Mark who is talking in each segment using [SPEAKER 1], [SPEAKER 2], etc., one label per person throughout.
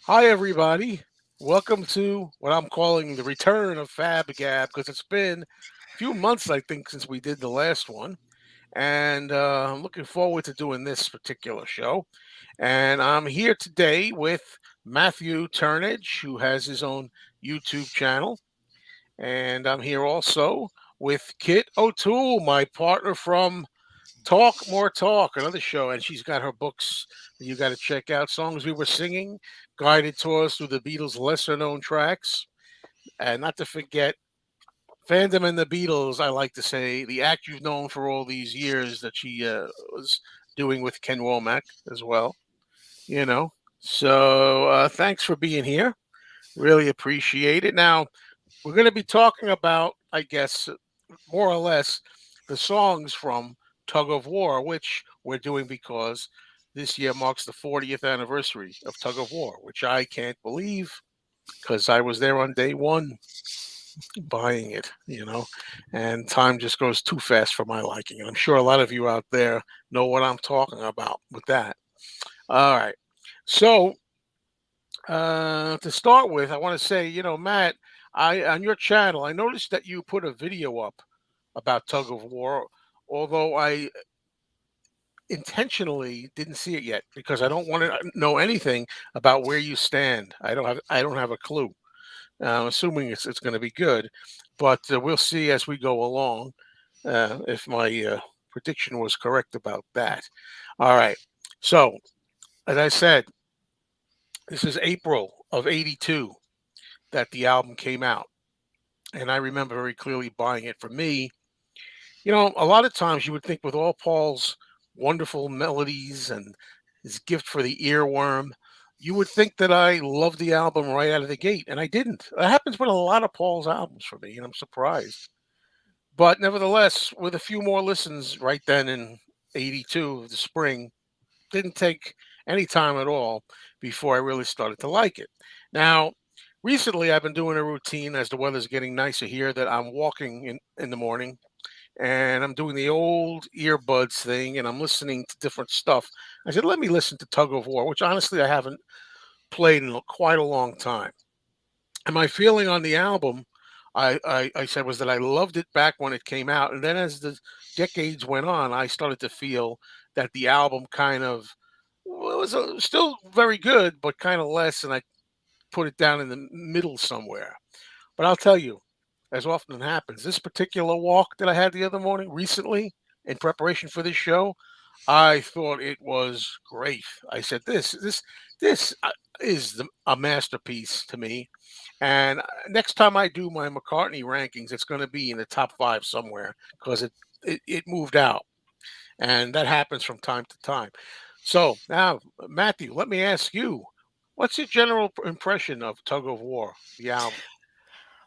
[SPEAKER 1] Hi, everybody. Welcome to what I'm calling the return of FaB GaB because it's been a few months, I think, since we did the last one. And I'm looking forward to doing this particular show. And I'm here today with Matthew Turnage, who has his own YouTube channel. And I'm here also with Kit O'Toole, my partner from Talk More Talk, another show, and she's got her books that you got to check out. Songs we were singing, guided tours through the Beatles' lesser known tracks, and not to forget Fandom and the Beatles. I like to say the act you've known for all these years that she was doing with Ken Womack as well. You know, so thanks for being here. Really appreciate it. Now we're going to be talking about, I guess, more or less the songs from Tug of War, which we're doing because this year marks the 40th anniversary of Tug of War, which I can't believe because I was there on day one buying it, and time just goes too fast for my liking. And I'm sure a lot of you out there know what I'm talking about with that. All right. So, to start with, I want to say, Matt, I on your channel, I noticed that you put a video up about Tug of War, although I intentionally didn't see it yet because I don't want to know anything about where you stand. I don't have a clue. I'm assuming it's going to be good, but we'll see as we go along if my prediction was correct about that. All right. So as I said, this is April of '82 that the album came out, and I remember very clearly buying it. For me, a lot of times you would think with all Paul's wonderful melodies and his gift for the earworm, you would think that I loved the album right out of the gate, and I didn't. That happens with a lot of Paul's albums for me, and I'm surprised. But nevertheless, with a few more listens right then in '82, the spring, didn't take any time at all before I really started to like it. Now, recently I've been doing a routine as the weather's getting nicer here that I'm walking in the morning and I'm doing the old earbuds thing and I'm listening to different stuff. I said, let me listen to Tug of War, which honestly I haven't played in quite a long time. And my feeling on the album, I said, was that I loved it back when it came out. And then as the decades went on, I started to feel that the album kind of was still very good, but kind of less. And I put it down in the middle somewhere. But I'll tell you, as often happens, this particular walk that I had the other morning recently in preparation for this show, I thought it was great. I said, "This is a masterpiece to me." And next time I do my McCartney rankings, it's going to be in the top five somewhere because it moved out, and that happens from time to time. So now, Matthew, let me ask you, what's your general impression of Tug of War, the album?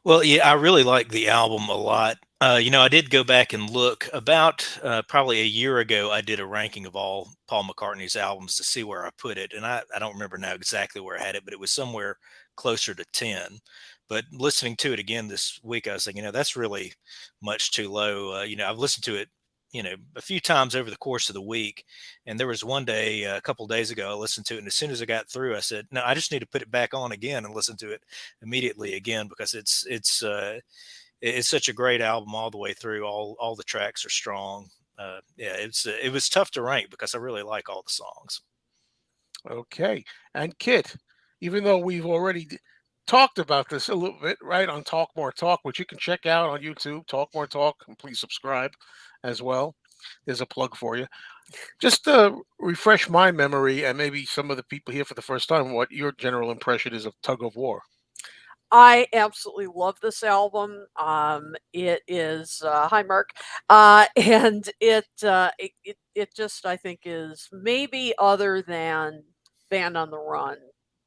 [SPEAKER 2] Well, yeah, I really like the album a lot. I did go back and look about probably a year ago. I did a ranking of all Paul McCartney's albums to see where I put it. And I don't remember now exactly where I had it, but it was somewhere closer to 10. But listening to it again this week, I was thinking, that's really much too low. I've listened to it, a few times over the course of the week. And there was one day, a couple days ago, I listened to it. And as soon as I got through, I said, no, I just need to put it back on again and listen to it immediately again because it's such a great album all the way through. All the tracks are strong. Yeah, it was tough to rank because I really like all the songs.
[SPEAKER 1] Okay. And Kit, even though we've already talked about this a little bit, right, on Talk More Talk, which you can check out on YouTube, Talk More Talk, and please subscribe as well. There's a plug for you. Just to refresh my memory and maybe some of the people here for the first time, what your general impression is of Tug of War.
[SPEAKER 3] I absolutely love this album. It is hi Mark, and it just I think is maybe other than Band on the Run,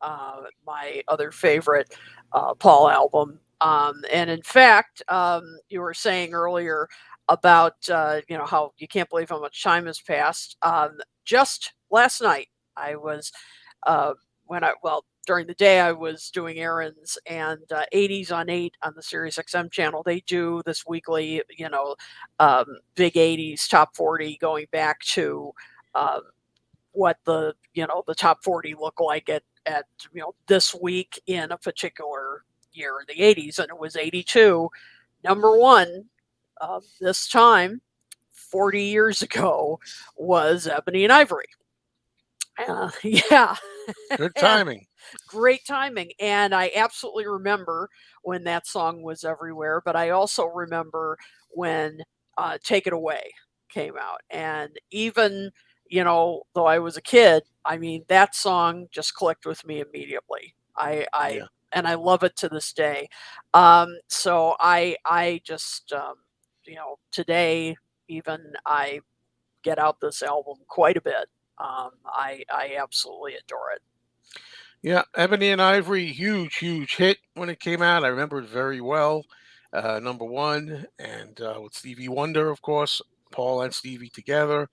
[SPEAKER 3] my other favorite Paul album. And in fact, you were saying earlier about how you can't believe how much time has passed. Just last night, I was uh, when I well during the day I was doing errands and 80s on 8 on the Sirius XM channel. They do this weekly, big 80s top 40 going back to um, what the top 40 look like at this week in a particular year in the 80s, and it was 82. Number one, this time 40 years ago, was Ebony and Ivory. Yeah.
[SPEAKER 1] Good
[SPEAKER 3] And
[SPEAKER 1] timing.
[SPEAKER 3] great timing. And I absolutely remember when that song was everywhere, but I also remember when Take It Away came out. And even, though I was a kid, I mean, that song just clicked with me immediately.
[SPEAKER 1] Yeah.
[SPEAKER 3] And I love it to this day. So I just, today, even I get out this album quite a bit. I absolutely adore it.
[SPEAKER 1] Yeah, Ebony and Ivory, huge hit when it came out. I remember it very well. Number one, and with Stevie Wonder, of course, Paul and Stevie together,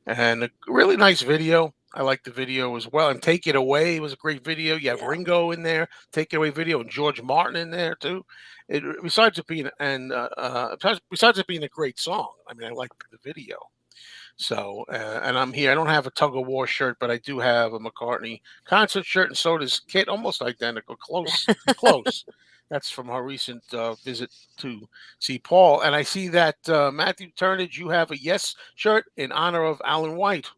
[SPEAKER 1] and a really nice video. I like the video as well. And Take It Away was a great video. You have
[SPEAKER 3] Yeah.
[SPEAKER 1] Ringo in there, Take It Away video, and George Martin in there too. Besides it being besides it being a great song, I mean, I like the video. So, and I'm here. I don't have a Tug of War shirt, but I do have a McCartney concert shirt, and so does Kit. Almost identical, close. That's from our recent visit to see Paul. And I see that Matthew Turnage, you have a Yes shirt in honor of Alan White,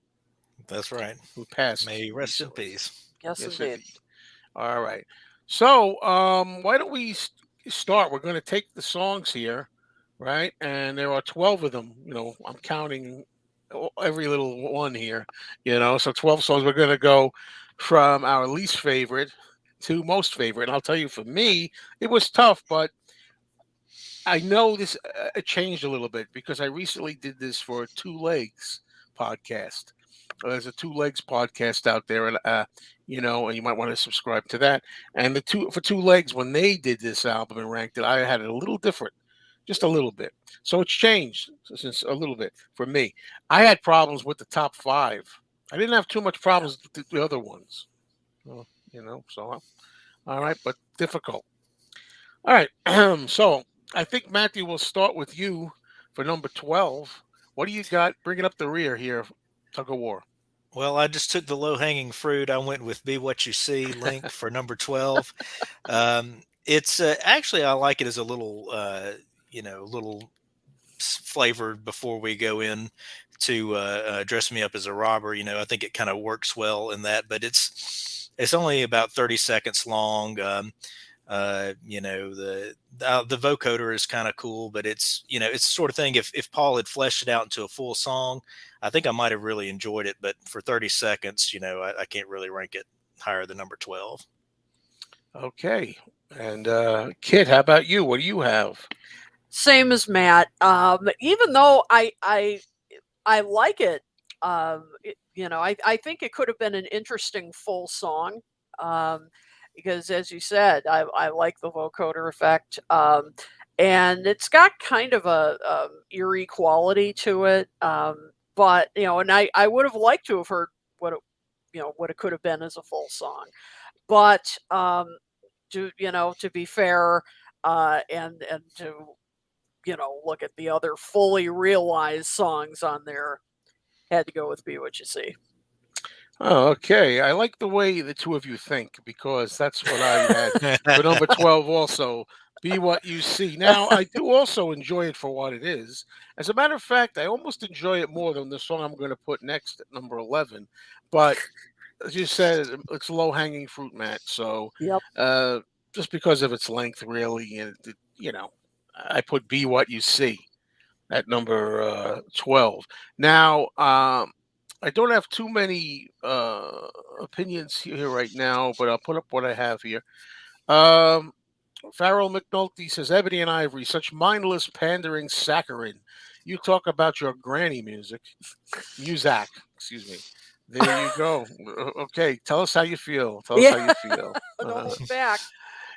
[SPEAKER 2] That's right.
[SPEAKER 1] who passed
[SPEAKER 2] May he rest in
[SPEAKER 1] recently.
[SPEAKER 2] peace.
[SPEAKER 3] Yes,
[SPEAKER 1] Yes,
[SPEAKER 3] indeed.
[SPEAKER 1] indeed. All right. So, why don't we start? We're going to take the songs here, right? And there are 12 of them. I'm counting every little one here, so 12 songs. We're going to go from our least favorite to most favorite. And I'll tell you, for me, it was tough, but I know this it changed a little bit because I recently did this for Two Legs podcast. There's a Two Legs podcast out there, and and you might want to subscribe to that. And for Two Legs, when they did this album and ranked it, I had it a little different, just a little bit. So it's changed since a little bit for me. I had problems with the top five. I didn't have too much problems with the other ones. Well, so all right, but difficult. All right, so I think Matthew will start with you for number 12. What do you got? Bringing up the rear here, Tug of War.
[SPEAKER 2] Well, I just took the low hanging fruit. I went with Be What You See, Link, for number 12. It's actually, I like it as a little, little flavored before we go in to Dress Me Up as a Robber. I think it kind of works well in that, but it's only about 30 seconds long. The vocoder is kind of cool, but it's the sort of thing, if Paul had fleshed it out into a full song, I think I might have really enjoyed it. But for 30 seconds, I can't really rank it higher than number 12.
[SPEAKER 1] Okay. And Kit, how about you? What do you have?
[SPEAKER 3] Same as Matt. Even though I like it, I think it could have been an interesting full song. Because, as you said, I like the vocoder effect, and it's got kind of a eerie quality to it. But and I would have liked to have heard what it could have been as a full song. But to be fair, and to look at the other fully realized songs on there, had to go with Be What You See.
[SPEAKER 1] Oh, okay. I like the way the two of you think because that's what I had for number 12 also. Be What You See. Now, I do also enjoy it for what it is. As a matter of fact, I almost enjoy it more than the song I'm going to put next at number 11. But as you said, it's low hanging fruit, Matt. So
[SPEAKER 3] Yep.
[SPEAKER 1] just because of its length, really, and I put Be What You See at number 12. Now, I don't have too many opinions here right now, but I'll put up what I have here. Farrell McNulty says, Ebony and Ivory, such mindless pandering saccharine. You talk about your granny music. Muzak, excuse me. There you go. Okay, tell us how you feel. Tell us how you feel.
[SPEAKER 3] Don't hold back.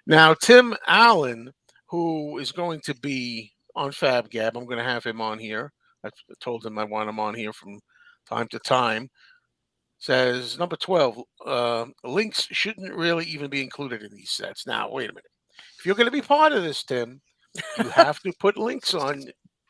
[SPEAKER 1] Now, Tim Allen, who is going to be on FaB GaB, I'm going to have him on here. I told him I want him on here from time to time, says number 12, links shouldn't really even be included in these sets. Now, wait a minute. If you're going to be part of this, Tim, you have to put links on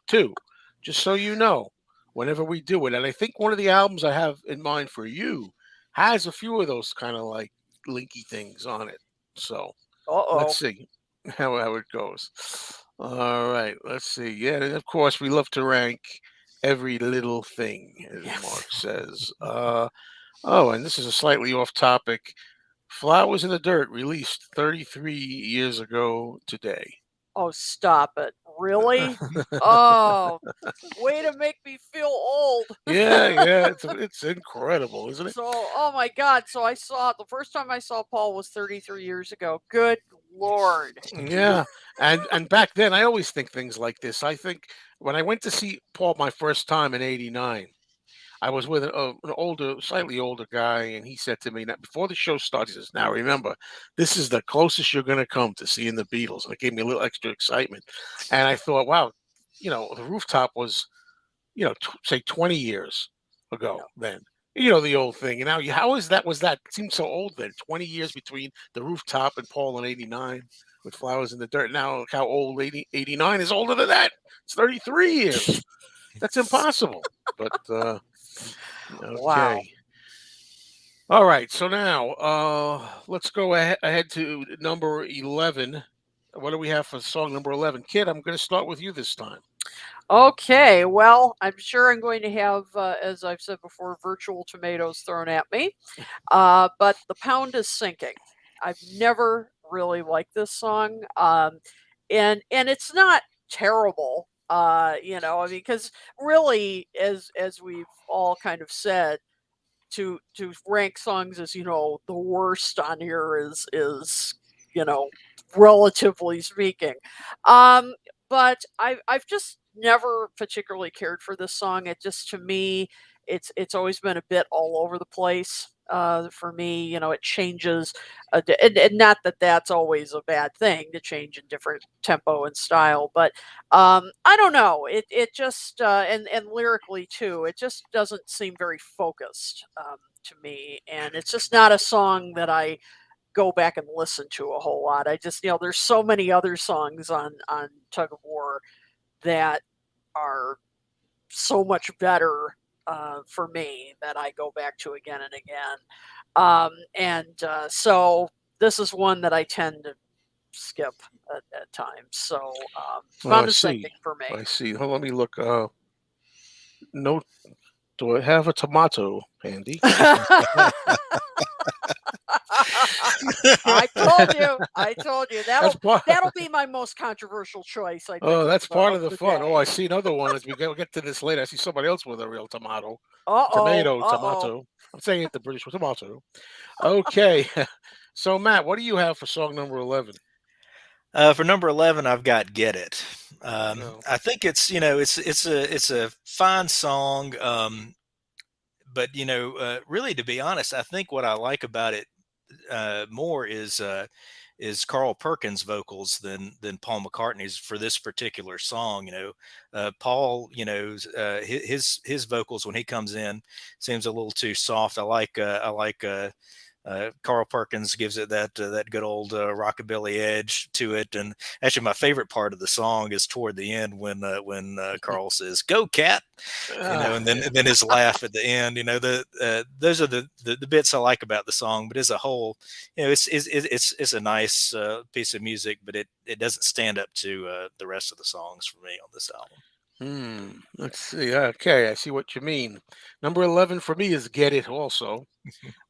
[SPEAKER 1] too, just so you know, whenever we do it. And I think one of the albums I have in mind for you has a few of those kind of like linky things on it. So let's
[SPEAKER 3] Uh-oh.
[SPEAKER 1] see how it goes. All right, let's see. Yeah, and of course we love to rank every little thing, as Mark
[SPEAKER 3] Yes.
[SPEAKER 1] says. Oh, and this is a slightly off topic. Flowers in the Dirt released 33 years ago today.
[SPEAKER 3] Oh, stop it. Really? Oh, way to make me feel old.
[SPEAKER 1] Yeah, it's incredible, isn't it?
[SPEAKER 3] So, oh my God. So I saw the first time I saw Paul was 33 years ago. Good Lord.
[SPEAKER 1] Yeah, and back then I always think things like this. I think when I went to see Paul my first time in '89, I was with an older, slightly older guy, and he said to me, "Now, before the show starts, he says, now remember, this is the closest you're going to come to seeing the Beatles." And it gave me a little extra excitement. And I thought, wow, the Rooftop was, say 20 years ago
[SPEAKER 3] Yeah.
[SPEAKER 1] then. The old thing. And now, how is that? Was that? It seemed so old then. 20 years between the Rooftop and Paul in '89 with Flowers in the Dirt. Now, look how old 89 is older than that. It's 33 years. That's impossible. But,
[SPEAKER 3] Wow.
[SPEAKER 1] okay. All right. So now, let's go ahead to number 11. What do we have for song number 11? Kid, I'm going to start with you this time.
[SPEAKER 3] Okay, well, I'm sure I'm going to have, as I've said before, virtual tomatoes thrown at me. But The Pound is Sinking. I've never really liked this song. And it's not terrible. I mean, because really, as we've all kind of said, to rank songs as the worst on here is you know relatively speaking. um but I've just never particularly cared for this song. It just, to me, it's always been a bit all over the place. For me, it changes, and not that that's always a bad thing to change in different tempo and style, but I don't know. It just, and lyrically too, it just doesn't seem very focused, to me, and it's just not a song that I go back and listen to a whole lot. I just, there's so many other songs on Tug of War that are so much better, for me, that I go back to again and again. And so this is one that I tend to skip at times. So,
[SPEAKER 1] Oh, I
[SPEAKER 3] Pound is
[SPEAKER 1] see.
[SPEAKER 3] Sinking for me.
[SPEAKER 1] I see. Hold on, let me look. No, do I have a tomato handy?
[SPEAKER 3] I told you. I told you.
[SPEAKER 1] That's part.
[SPEAKER 3] That'll be my most controversial choice, I think,
[SPEAKER 1] Oh, that's part
[SPEAKER 3] of
[SPEAKER 1] of the
[SPEAKER 3] the
[SPEAKER 1] fun. Oh, I
[SPEAKER 3] day.
[SPEAKER 1] see another one as we'll get to this later. I see somebody else with a real tomato.
[SPEAKER 3] Uh-oh. Uh-oh.
[SPEAKER 1] Tomato. I'm saying it the British way, tomato. Okay. So, Matt, what do you have for song number 11?
[SPEAKER 2] For number 11, I've got "Get It."
[SPEAKER 1] No.
[SPEAKER 2] I think it's a fine song, but really, to be honest, I think what I like about it more is Carl Perkins' vocals than Paul McCartney's for this particular song. Paul, his vocals when he comes in seems a little too soft. I like Carl Perkins gives it that good old rockabilly edge to it. And actually, my favorite part of the song is toward the end when Carl says "Go Cat,"
[SPEAKER 1] Ah,
[SPEAKER 2] and then his laugh at the end. Those are the bits I like about the song. But as a whole, it's a nice piece of music, but it doesn't stand up to the rest of the songs for me on this album.
[SPEAKER 1] Let's see. Okay, I see what you mean. Number 11 for me is "Get It" also.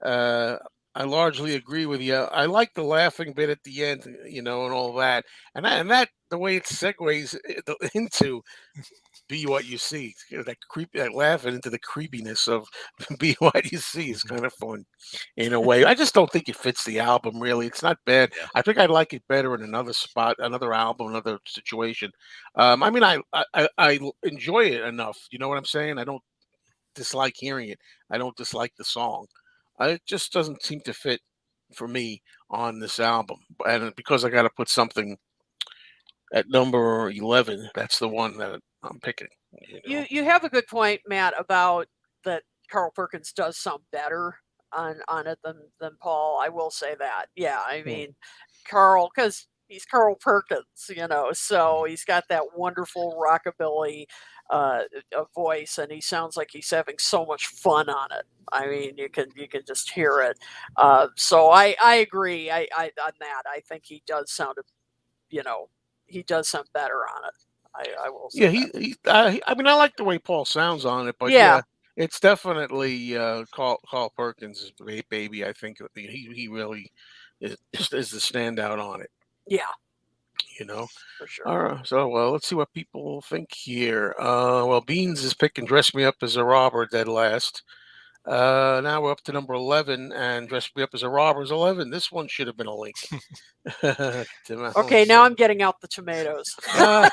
[SPEAKER 1] Uh, I largely agree with you. I like the laughing bit at the end, and all that, and that the way it segues into "Be What You See." That that laughing into the creepiness of "Be What You See" is kind of fun in a way. I just don't think it fits the album really. It's not bad.
[SPEAKER 2] Yeah.
[SPEAKER 1] I think I'd like it better in another spot, another album, another situation. I mean, I enjoy it enough. You know what I'm saying? I don't dislike hearing it. I don't dislike the song. It just doesn't seem to fit for me on this album. And because I got to put something at number 11, that's the one that I'm picking.
[SPEAKER 3] You have a good point, Matt, about that Carl Perkins does sound better on it than Paul. I will say that. Yeah, I
[SPEAKER 1] Hmm.
[SPEAKER 3] mean, Carl, because he's Carl Perkins, so he's got that wonderful rockabilly uh, a voice, and he sounds like he's having so much fun on it. I mean, you can just hear it. So I agree. I on that. I think he does sound, you know, he does sound better on it. I will say
[SPEAKER 1] Yeah,
[SPEAKER 3] that.
[SPEAKER 1] I mean, I like the way Paul sounds on it, but
[SPEAKER 3] Yeah,
[SPEAKER 1] yeah, it's definitely Carl Perkins' baby. I think he really is the standout on it.
[SPEAKER 3] yeah,
[SPEAKER 1] You know.
[SPEAKER 3] for sure.
[SPEAKER 1] All right, so well, let's see what people think here. Well, Beans is picking "Dress Me Up as a Robber" dead last. Now we're up to number 11, and "Dress Me Up as a Robber" is 11. This one should have been a link.
[SPEAKER 3] Okay, now I'm getting out the tomatoes.
[SPEAKER 1] Uh,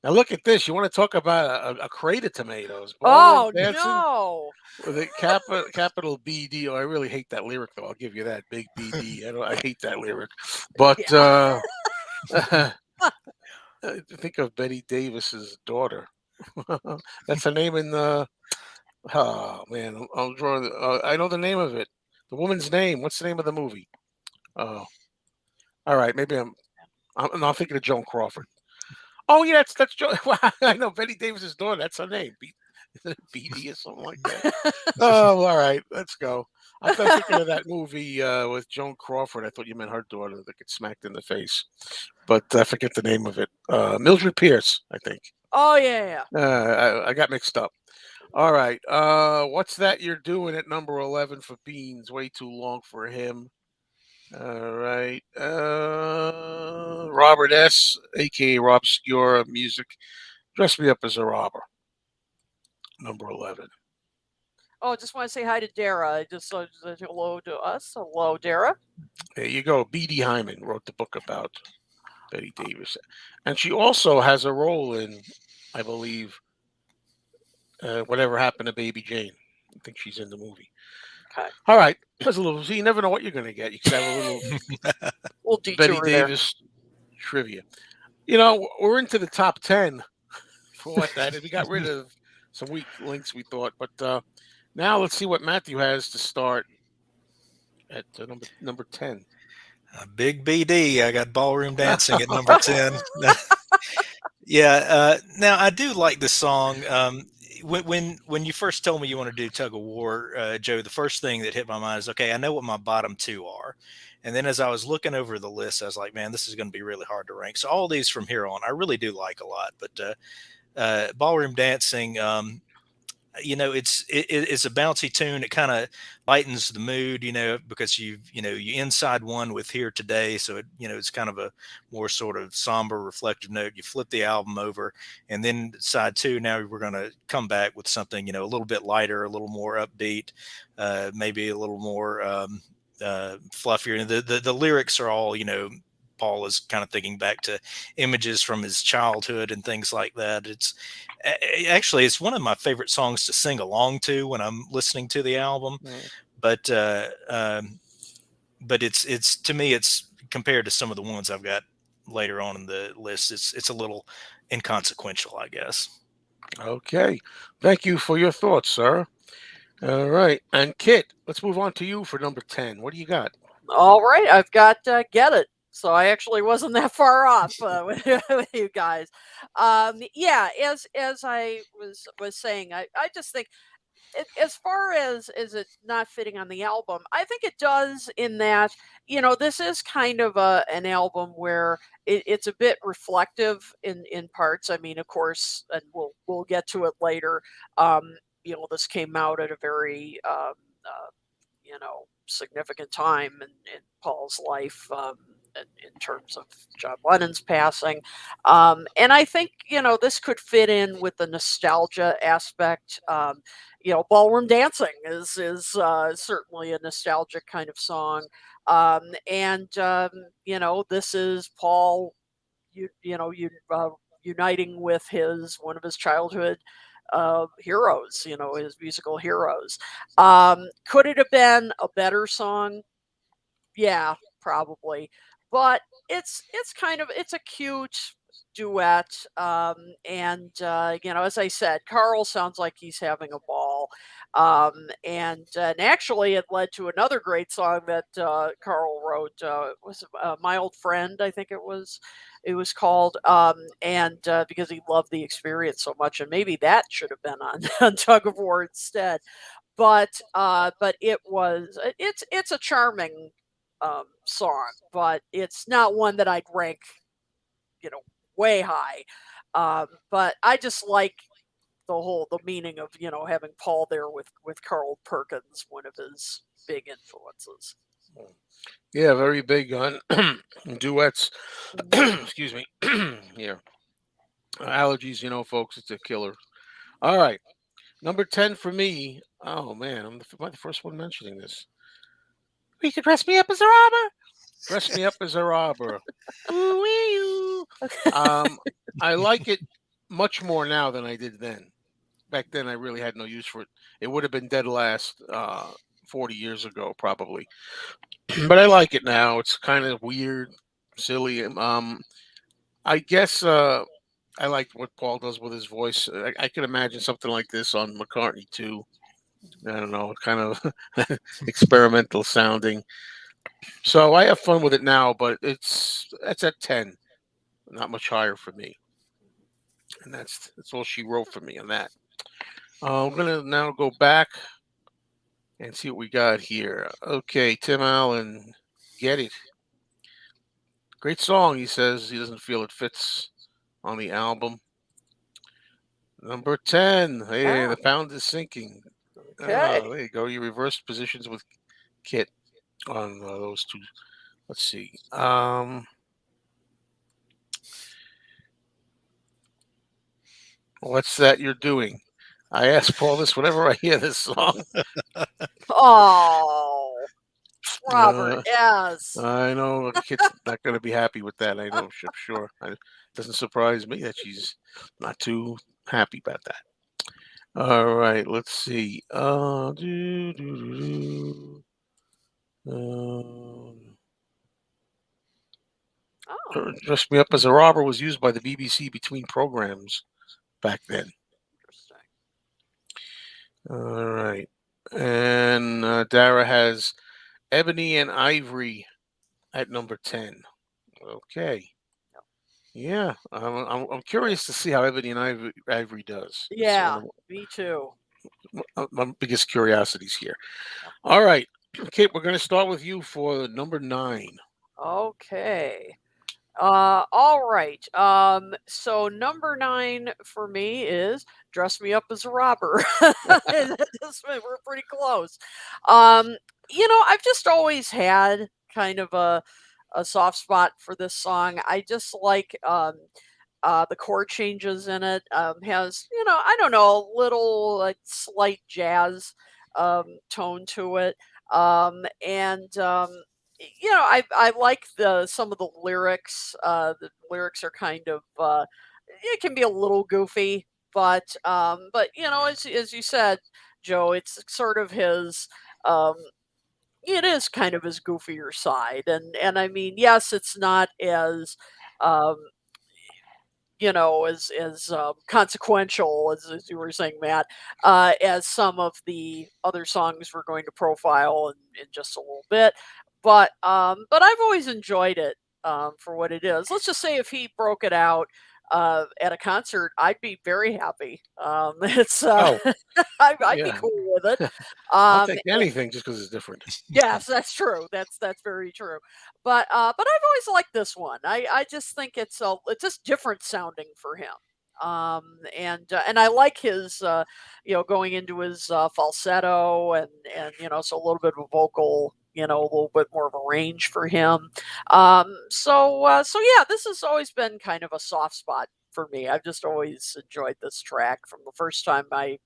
[SPEAKER 1] now look at this. You want to talk about a crate of tomatoes? Ballroom
[SPEAKER 3] Oh
[SPEAKER 1] dancing
[SPEAKER 3] no!
[SPEAKER 1] with a capital BD. Oh, I really hate that lyric, though. I'll give you that. Big BD. I hate that lyric. But
[SPEAKER 3] Yeah.
[SPEAKER 1] think of Betty Davis's daughter. That's her name in the. Oh man, I'm drawing. I know the name of it. The woman's name. What's the name of the movie? Oh, all right. Maybe I'm not thinking of Joan Crawford. Oh yeah, that's Joan. I know Betty Davis's daughter. That's her name. Isn't it BD or something like that? Oh, all right. Let's go. I thought thinking of that movie with Joan Crawford. I thought you meant her daughter that gets smacked in the face, but I forget the name of it. Mildred Pierce, I think.
[SPEAKER 3] Oh yeah,
[SPEAKER 1] I got mixed up. All right. What's that you're doing at number 11 for Beans? Way too long for him. All right. Robert S., aka Rob Scura Music. Dress Me Up as a Robber. Number 11.
[SPEAKER 3] Oh, just want to say hi to Dara. Just hello to us. Hello, Dara.
[SPEAKER 1] There you go. B.D. Hyman wrote the book about Betty Davis. And she also has a role in, I believe, Whatever Happened to Baby Jane. I think she's in the movie.
[SPEAKER 3] Okay.
[SPEAKER 1] All right. There's a little, so you never know what you're going to get. You could have a little
[SPEAKER 3] We'll
[SPEAKER 1] Betty
[SPEAKER 3] detour there.
[SPEAKER 1] Davis trivia. You know, we're into the top 10 for what that is. We got rid of some weak links, we thought. But now let's see what Matthew has to start at number 10.
[SPEAKER 2] Big BD. I got ballroom dancing at number 10. Yeah. Now I do like the song. When you first told me you want to do Tug of War, Joe, the first thing that hit my mind is, okay, I know what my bottom two are. And then as I was looking over the list, I was like, man, this is going to be really hard to rank. So all these from here on, I really do like a lot. But ballroom dancing, it's a bouncy tune. It kind of lightens the mood, because you inside one with Here Today, so it's kind of a more sort of somber, reflective note. You flip the album over, and then side two. Now we're going to come back with something a little bit lighter, a little more upbeat, maybe a little more fluffier. The lyrics are all Paul is kind of thinking back to images from his childhood and things like that. Actually, it's one of my favorite songs to sing along to when I'm listening to the album.
[SPEAKER 1] Mm.
[SPEAKER 2] But it's to me, it's compared to some of the ones I've got later on in the list, it's a little inconsequential, I guess.
[SPEAKER 1] Okay. Thank you for your thoughts, sir. All right. And Kit, let's move on to you for number 10. What do you got?
[SPEAKER 3] All right, I've got Get It. So I actually wasn't that far off with you guys. Yeah, as I was saying, I just think as far as it not fitting on the album, I think it does in that this is kind of an album where it's a bit reflective in parts. I mean, of course, and we'll get to it later. This came out at a very significant time in Paul's life. In terms of John Lennon's passing. And I think, this could fit in with the nostalgia aspect. Ballroom dancing is certainly a nostalgic kind of song. This is Paul, uniting with one of his childhood heroes, his musical heroes. Could it have been a better song? Yeah, probably. But it's a cute duet. And as I said, Carl sounds like he's having a ball. And actually, it led to another great song that Carl wrote. Was My Old Friend, I think it was. It was called, and because he loved the experience so much, and maybe that should have been on, on Tug of War instead. But it's a charming song, but it's not one that I'd rank, you know, way high. But I just like the meaning of, having Paul there with Carl Perkins, one of his big influences.
[SPEAKER 1] Yeah, very big on duets.
[SPEAKER 3] Mhm.
[SPEAKER 1] Excuse me. Yeah, allergies, folks, it's a killer. All right, number 10 for me. Oh man, am I the first one mentioning this? You could dress me up as a robber. Dress me up as a robber. Ooh, wee, ooh. Um, I like it much more now than I did then. Back then, I really had no use for it. It would have been dead last 40 years ago, probably. But I like it now. It's kind of weird, silly. I guess I like what Paul does with his voice. I could imagine something like this on McCartney too. I don't know, kind of experimental sounding. So I have fun with it now, but it's at 10, not much higher for me, and that's all she wrote for me on that. I'm gonna now go back and see what we got here. Okay, Tim Allen, Get It. Great song. He says he doesn't feel it fits on the album. Number 10. Hey,
[SPEAKER 3] Ah,
[SPEAKER 1] the pound is sinking.
[SPEAKER 3] okay.
[SPEAKER 1] There you go. You reversed positions with Kit on those two. Let's see. What's that you're doing? I ask Paul this whenever I hear this song.
[SPEAKER 3] Oh, Robert,
[SPEAKER 1] Uh,
[SPEAKER 3] yes.
[SPEAKER 1] I know Kit's not going to be happy with that. I know, I'm sure. It doesn't surprise me that she's not too happy about that. All right, let's see. Um,
[SPEAKER 3] Oh,
[SPEAKER 1] Dress Me Up as a Robber was used by the BBC between programs back then.
[SPEAKER 3] interesting.
[SPEAKER 1] All right. And Dara has Ebony and Ivory at number 10. Okay. Yeah. I'm curious to see how Ebony and Ivory does. It's one
[SPEAKER 3] Yeah,
[SPEAKER 1] of
[SPEAKER 3] me too.
[SPEAKER 1] my biggest curiosities here. All right. Kate, we're going to start with you for number 9.
[SPEAKER 3] Okay. All right. So number 9 for me is Dress Me Up as a Robber. We're pretty close. Um, I've just always had kind of a soft spot for this song. I just like the chord changes in it. Has, I don't know, a little like slight jazz tone to it. And I like the some of the lyrics. The lyrics are kind of it can be a little goofy, but as you said, Joe, it's sort of his um it is kind of his goofier side. And I mean, yes, it's not as um consequential as you were saying, Matt, as some of the other songs we're going to profile in just a little bit. But I've always enjoyed it for what it is. Let's just say if he broke it out at a concert, I'd be very happy. It's
[SPEAKER 1] Oh,
[SPEAKER 3] I'd be
[SPEAKER 1] yeah.
[SPEAKER 3] cool with it.
[SPEAKER 1] I'll
[SPEAKER 3] Um,
[SPEAKER 1] take anything just because it's different.
[SPEAKER 3] Yes, that's true. That's very true. But I've always liked this one. I just think it's just different sounding for him. And I like his going into his falsetto, and so a little bit of a vocal, a little bit more of a range for him. So yeah, this has always been kind of a soft spot for me. I've just always enjoyed this track from the first time I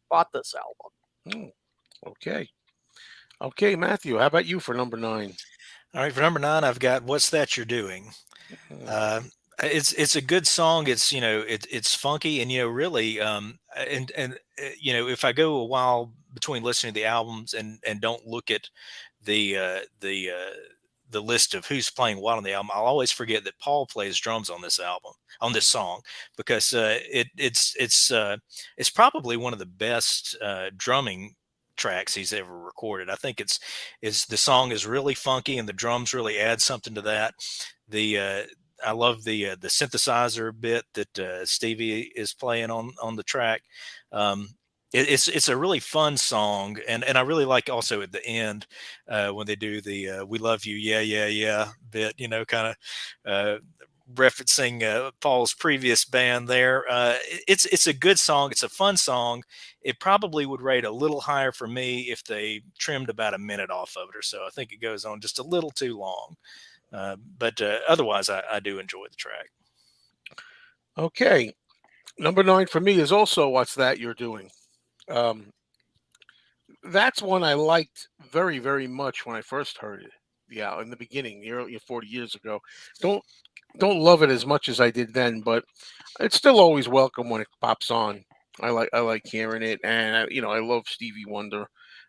[SPEAKER 3] bought this album.
[SPEAKER 1] Hmm, okay. Okay, Matthew, how about you for number 9?
[SPEAKER 2] All right, for number 9, I've got "What's That You're Doing."
[SPEAKER 1] Mm,
[SPEAKER 2] Uh, it's a good song. It's it's funky, and really, if I go a while between listening to the albums and don't look at the the list of who's playing what on the album, I'll always forget that Paul plays drums on this album, on this song, because it's probably one of the best drumming tracks he's ever recorded. I think it's the song is really funky and the drums really add something to that. The I love the synthesizer bit that Stevie is playing on the track. Um, it's a really fun song, and I really like also at the end when they do the "We love you, yeah, yeah, yeah" bit. You know, kind of referencing Paul's previous band there. It's a good song. It's a fun song. It probably would rate a little higher for me if they trimmed about a minute off of it or so. I think it goes on just a little too long. But otherwise, I do enjoy the track.
[SPEAKER 1] Okay, number 9 for me is also "What's That You're Doing." Um, that's one I liked very, very much when I first heard it. Yeah, in the beginning, the early 40 years ago. Don't don't love it as much as I did then, but it's still always welcome when it pops on. I like hearing it, and I love Stevie Wonder,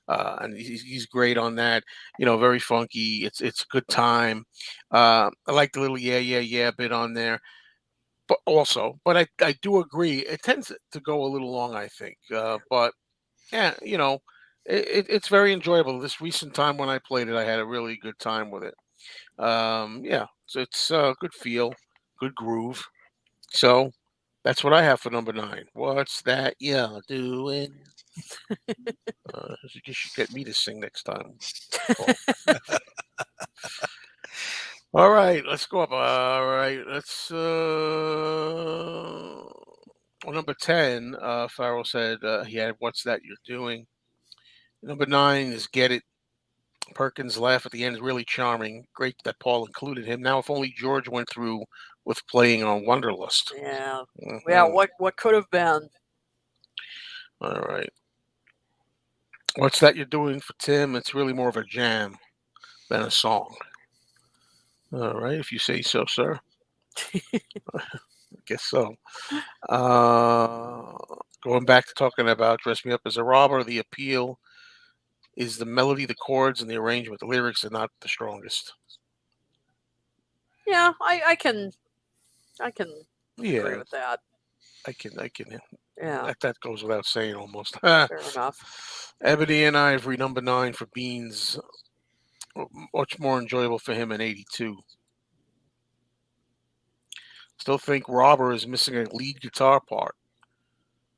[SPEAKER 1] and he's great on that. Very funky. It's a good time. I like the little yeah yeah yeah bit on there, but I do agree it tends to go a little long. I think, but yeah, it's very enjoyable. This recent time when I played it, I had a really good time with it. Yeah, so it's good feel, good groove. So that's what I have for number 9. What's that you're doing? You should get me to sing next time, Paul. All right, let's go up. All right, let's. Well, number 10, Farrell said he had "What's That You're Doing." Number 9 is "Get It." Perkins' laugh at the end is really charming. Great that Paul included him. Now, if only George went through with playing on Wonderlust.
[SPEAKER 3] Yeah. Yeah.
[SPEAKER 1] Mhm.
[SPEAKER 3] What could have been?
[SPEAKER 1] All right. What's that you're doing for Tim? It's really more of a jam than a song. All right, if you say so, sir. I guess so. Uh, Going back to talking about "Dress Me Up as a Robber," the appeal is the melody, the chords, and the arrangement. The lyrics are not the strongest.
[SPEAKER 3] Yeah, I can agree
[SPEAKER 1] Yeah,
[SPEAKER 3] with that.
[SPEAKER 1] I can.
[SPEAKER 3] Yeah,
[SPEAKER 1] That goes without saying almost.
[SPEAKER 3] fair enough.
[SPEAKER 1] Ebony and Ivory, number 9 for Beans. Much more enjoyable for him in '82. Still think Robber is missing a lead guitar part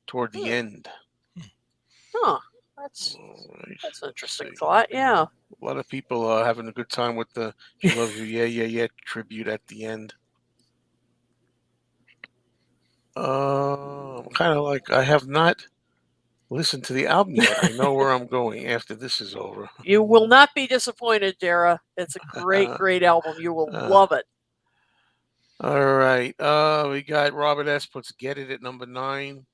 [SPEAKER 1] toward the
[SPEAKER 3] Hmm.
[SPEAKER 1] end.
[SPEAKER 3] Huh. That's
[SPEAKER 1] All right,
[SPEAKER 3] that's an
[SPEAKER 1] let's
[SPEAKER 3] interesting
[SPEAKER 1] see.
[SPEAKER 3] thought. Yeah.
[SPEAKER 1] A lot of people are having a good time with the "She Loves You, Yeah, Yeah, Yeah" tribute at the end. I'm kind of like I have not listened to the album yet. I know where I'm going after this is over.
[SPEAKER 3] You will not be disappointed, Dara. It's a great, great album. You will
[SPEAKER 1] Uh,
[SPEAKER 3] love it.
[SPEAKER 1] all right. We got Robert S. puts "Get It" at number 9.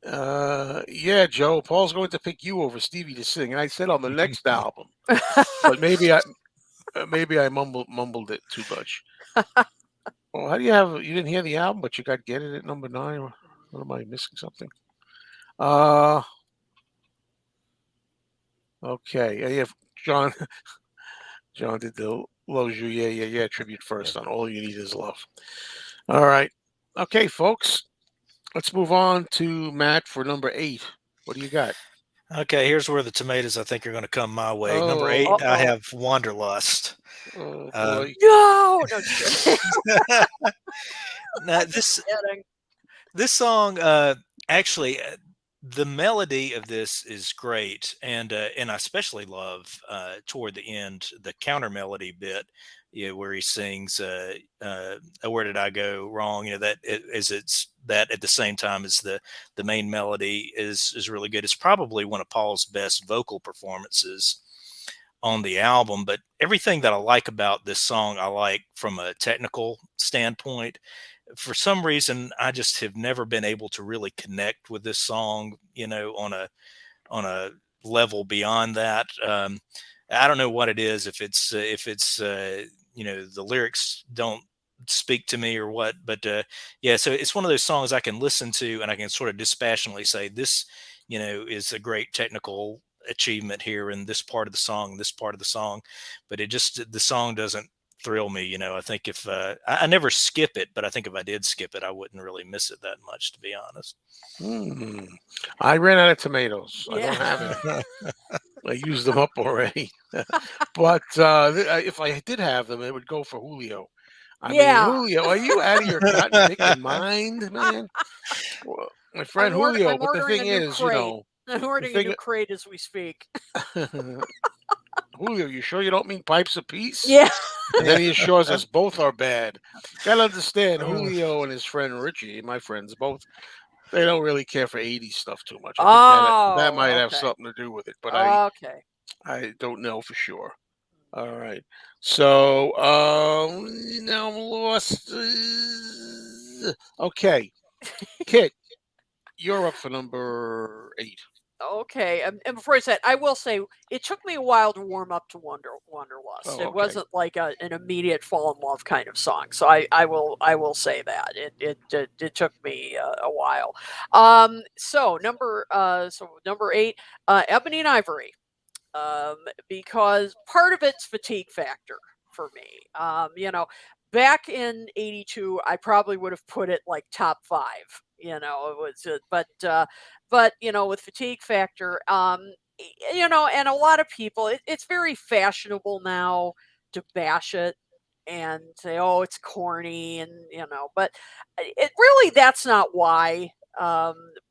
[SPEAKER 1] Uh, yeah, Joe. Paul's going to pick you over Stevie to sing, and I said on the next album, but maybe I mumbled it too much. Well, how do you have? You didn't hear the album, but you got "Get It" at number 9. What am I missing? Something? Uh, okay. Yeah, yeah. John. John did the "Loves You, Yeah, Yeah, Yeah" tribute first on "All You Need Is Love." All right. Okay, folks. Let's move on to Matt for number 8. What do you got?
[SPEAKER 2] Okay, here's where the tomatoes I think are going to come my way. Number
[SPEAKER 1] Oh,
[SPEAKER 2] 8, I
[SPEAKER 3] Uh-oh.
[SPEAKER 2] have Wanderlust.
[SPEAKER 1] oh
[SPEAKER 2] Um,
[SPEAKER 1] boy.
[SPEAKER 3] No, no, just kidding.
[SPEAKER 2] now
[SPEAKER 3] Just kidding.
[SPEAKER 2] this song actually the melody of this is great, and I especially love toward the end the counter melody bit, where he sings "Where Did I Go Wrong?" It's that at the same time as the main melody is really good. It's probably one of Paul's best vocal performances on the album. But everything that I like about this song, I like from a technical standpoint. For some reason, I just have never been able to really connect with this song, on a level beyond that. I don't know what it is. If it's the lyrics don't speak to me or what, but yeah. So it's one of those songs I can listen to and I can sort of dispassionately say this is a great technical achievement here in this part of the song, this part of the song, but the song doesn't thrill me. I think if I never skip it, but I think if I did skip it, I wouldn't really miss it that much, to be honest.
[SPEAKER 1] I ran out of tomatoes. I
[SPEAKER 3] Yeah.
[SPEAKER 1] don't have any. I used them up already. But if I did have them, it would go for Julio. I mean,
[SPEAKER 3] Yeah.
[SPEAKER 1] Julio, are you out of your cotton picking mind, man? Well, my friend Julio.
[SPEAKER 3] I'm
[SPEAKER 1] But the
[SPEAKER 3] ordering a
[SPEAKER 1] thing
[SPEAKER 3] new
[SPEAKER 1] is,
[SPEAKER 3] crate. I'm
[SPEAKER 1] the
[SPEAKER 3] ordering a
[SPEAKER 1] thing,
[SPEAKER 3] new crate as we speak.
[SPEAKER 1] Julio, you sure you don't mean pipes of peace?
[SPEAKER 3] Yeah.
[SPEAKER 1] And then he assures us both are bad. Gotta understand,
[SPEAKER 2] Uh,
[SPEAKER 1] Julio and his friend Richie, my friends, both they don't really care for 80s stuff too much. I think that might
[SPEAKER 3] Oh,
[SPEAKER 1] have
[SPEAKER 3] okay.
[SPEAKER 1] something to do with it, but
[SPEAKER 3] Okay.
[SPEAKER 1] I don't know for sure. All right. So now I'm lost. Okay. Kit, you're up for number 8.
[SPEAKER 3] Okay, and before I said, I will say it took me a while to warm up to Wanderlust.
[SPEAKER 1] Oh,
[SPEAKER 3] It
[SPEAKER 1] okay.
[SPEAKER 3] wasn't like an immediate fall in love kind of song. So I will say that it took me a while. So number 8, Ebony and Ivory, because part of it's fatigue factor for me. Back in '82, I probably would have put it like top 5. It was, but with fatigue factor, and a lot of people, it's very fashionable now to bash it and say, oh, it's corny, and but it really, that's not why.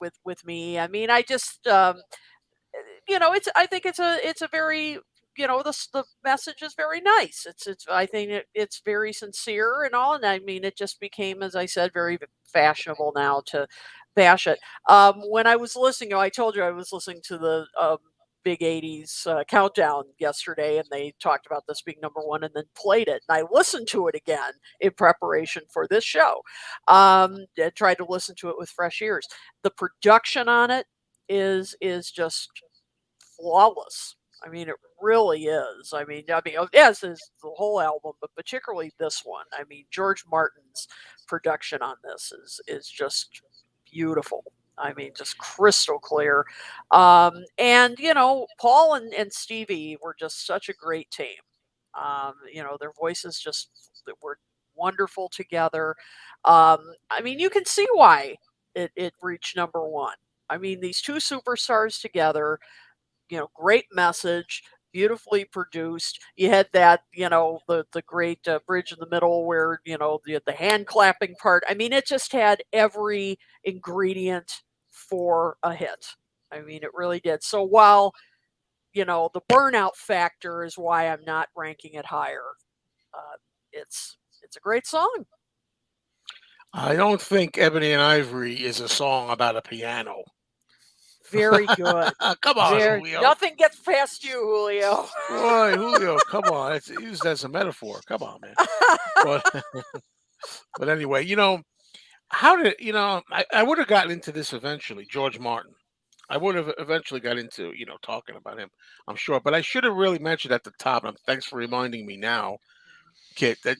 [SPEAKER 3] With me, I mean, I just it's, I think it's a very, the message is very nice. It's I think it's very sincere and all, and I mean, it just became, as I said, very fashionable now to bash it. When I was listening, I told you I was listening to the big '80s countdown yesterday, and they talked about this being number 1, and then played it, and I listened to it again in preparation for this show. I tried to listen to it with fresh ears. The production on it is just flawless. I mean, it really is. Yes, is the whole album, but particularly this one. I mean, George Martin's production on this is just beautiful. I mean, just crystal clear. And Paul and Stevie were just such a great team. Their voices just were wonderful together. I mean, you can see why it reached number 1. I mean, these two superstars together, great message, beautifully produced. You had that, the great bridge in the middle where, the hand clapping part. I mean, it just had every ingredient for a hit. I mean, it really did. So while, the burnout factor is why I'm not ranking it higher, it's a great song.
[SPEAKER 1] I don't think Ebony and Ivory is a song about a piano.
[SPEAKER 3] Very good.
[SPEAKER 1] Come on, Julio.
[SPEAKER 3] Nothing gets past you, Julio.
[SPEAKER 1] Boy, Julio, come on. It's used as a metaphor. Come on, man. But but anyway, how did I would have gotten into this eventually, George Martin. I would have eventually got into, talking about him, I'm sure. But I should have really mentioned at the top, and thanks for reminding me now, Kit, that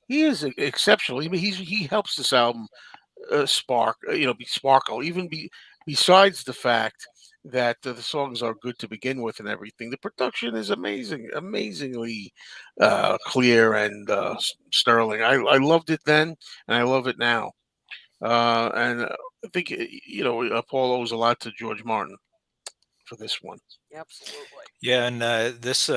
[SPEAKER 1] he is exceptional. I mean, he helps this album spark, be sparkle, besides the fact that the songs are good to begin with and everything. The production is amazing, amazingly clear and sterling. I loved it then, and I love it now. And I think Paul owes a lot to George Martin for this one.
[SPEAKER 3] Absolutely.
[SPEAKER 2] Yeah, and this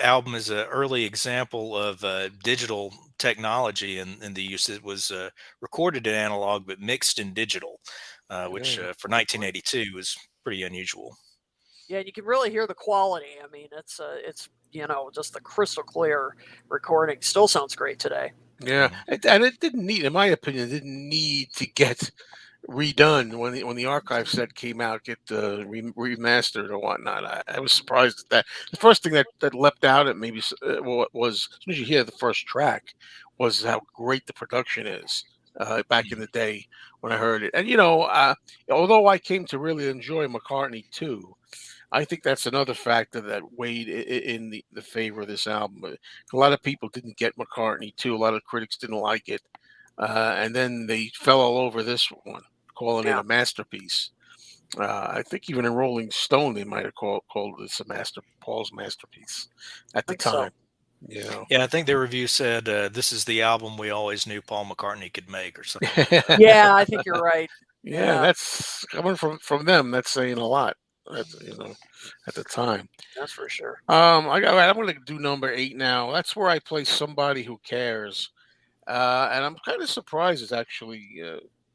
[SPEAKER 2] album is an early example of digital technology in the use. It was recorded in analog but mixed in digital, which
[SPEAKER 1] Yeah.
[SPEAKER 2] for 1982 was pretty unusual.
[SPEAKER 3] Yeah, and you can really hear the quality. I mean, it's just the crystal clear recording. Still sounds great today.
[SPEAKER 1] Yeah,
[SPEAKER 2] Mhm.
[SPEAKER 1] and it didn't need, in my opinion, it didn't need to get redone when the archive set came out, get remastered or whatnot. I was surprised at that. The first thing that leapt out at me was as soon as you hear the first track was how great the production is. Back in the day when I heard it, and although I came to really enjoy McCartney too, I think that's another factor that weighed in the favor of this album. A lot of people didn't get McCartney too. A lot of critics didn't like it, and then they fell all over this one, calling it
[SPEAKER 3] Yeah.
[SPEAKER 1] a masterpiece. I think even in Rolling Stone they might have called this Paul's masterpiece at
[SPEAKER 3] I
[SPEAKER 1] the
[SPEAKER 3] think so.
[SPEAKER 1] time. You know.
[SPEAKER 2] Yeah, I think the review said this is the album we always knew Paul McCartney could make, or something like that.
[SPEAKER 3] Yeah, I think you're right.
[SPEAKER 1] Yeah,
[SPEAKER 3] Yeah,
[SPEAKER 1] that's coming from them. That's saying a lot. That's at the time.
[SPEAKER 3] that's for sure.
[SPEAKER 1] I'm going to do number 8 now. That's where I place Somebody Who Cares. And I'm kind of surprised it's actually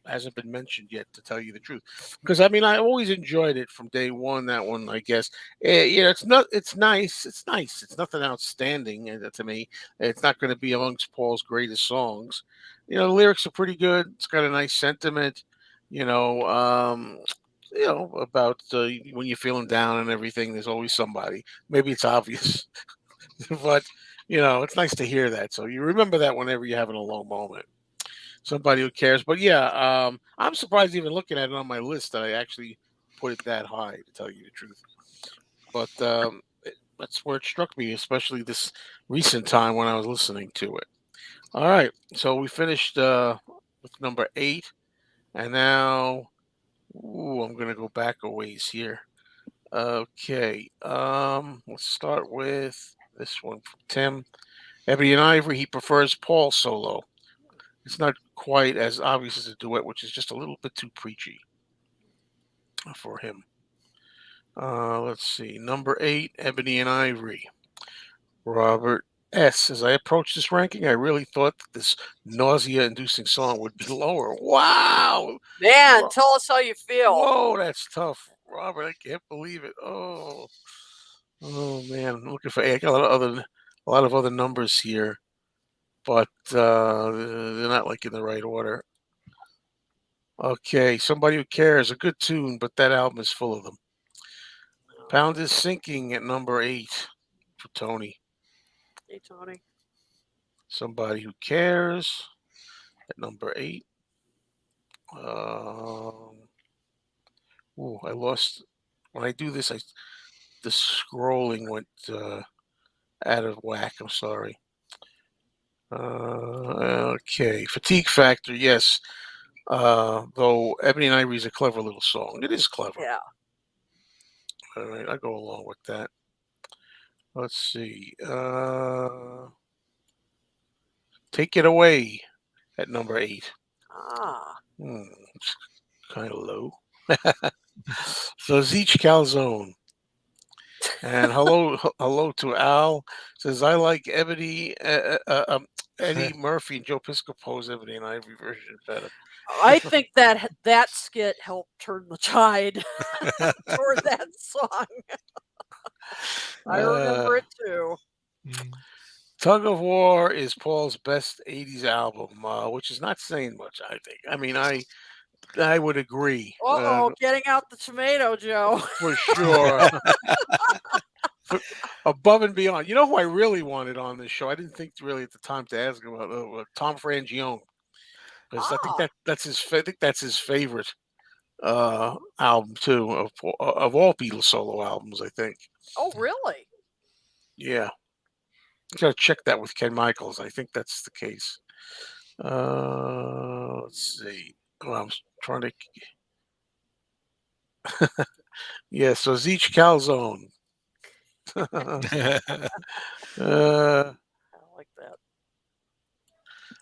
[SPEAKER 1] hasn't been mentioned yet, to tell you the truth. Because I mean, I always enjoyed it from day one. That one, I guess. It's not. It's nice. It's nice. It's nothing outstanding to me. It's not going to be amongst Paul's greatest songs. The lyrics are pretty good. It's got a nice sentiment. You know, um, about when you're feeling down and everything. There's always somebody. Maybe it's obvious, but it's nice to hear that. So you remember that whenever you're having a low moment. Somebody who cares. But yeah, I'm surprised even looking at it on my list that I actually put it that high, to tell you the truth. But that's where it struck me, especially this recent time when I was listening to it. All right, so we finished with number 8, and now I'm gonna go back a ways here. Okay, let's start with this one from Tim. Ebony and Ivory, he prefers Paul solo. It's not quite as obvious as a duet, which is just a little bit too preachy for him. Let's see. Number 8, Ebony and Ivory. Robert S. As I approached this ranking, I really thought that this nausea inducing song would be lower. Wow.
[SPEAKER 3] Man, tell us how you feel.
[SPEAKER 1] Whoa, that's tough. Robert, I can't believe it. Oh man. I'm looking for I got a lot of other numbers here, but they're not like in the right order. Okay, Somebody Who Cares, a good tune, but that album is full of them. Pound is Sinking at number 8 for Tony.
[SPEAKER 3] Hey, Tony.
[SPEAKER 1] Somebody Who Cares at number 8. Um, I lost when I do this. The scrolling went out of whack. I'm sorry. Okay, Fatigue Factor, yes. Though Ebony and Ivory is a clever little song. It is clever.
[SPEAKER 3] Yeah.
[SPEAKER 1] All right, I go along with that. Let's see. Take It Away at number 8. It's kind of low. So Zeech Calzone. And hello to Al. Says, I like Eddie Murphy and Joe Piscopo's Ebony and Ivory version better.
[SPEAKER 3] I think that skit helped turn the tide toward that song. I remember it too.
[SPEAKER 1] Tug of War is Paul's best 80s album, which is not saying much, I think. I mean, I would agree.
[SPEAKER 3] Getting out the tomato, Joe.
[SPEAKER 1] For sure. Above and beyond. You know who I really wanted on this show? I didn't think really at the time to ask about Tom Frangione. Because I think that's his favorite album too of all Beatles solo albums, I think.
[SPEAKER 3] Oh, really?
[SPEAKER 1] Yeah. Gotta check that with Ken Michaels. I think that's the case. Let's see. Well, I'm trying to. Yeah, so Zeech Calzone.
[SPEAKER 3] I like that.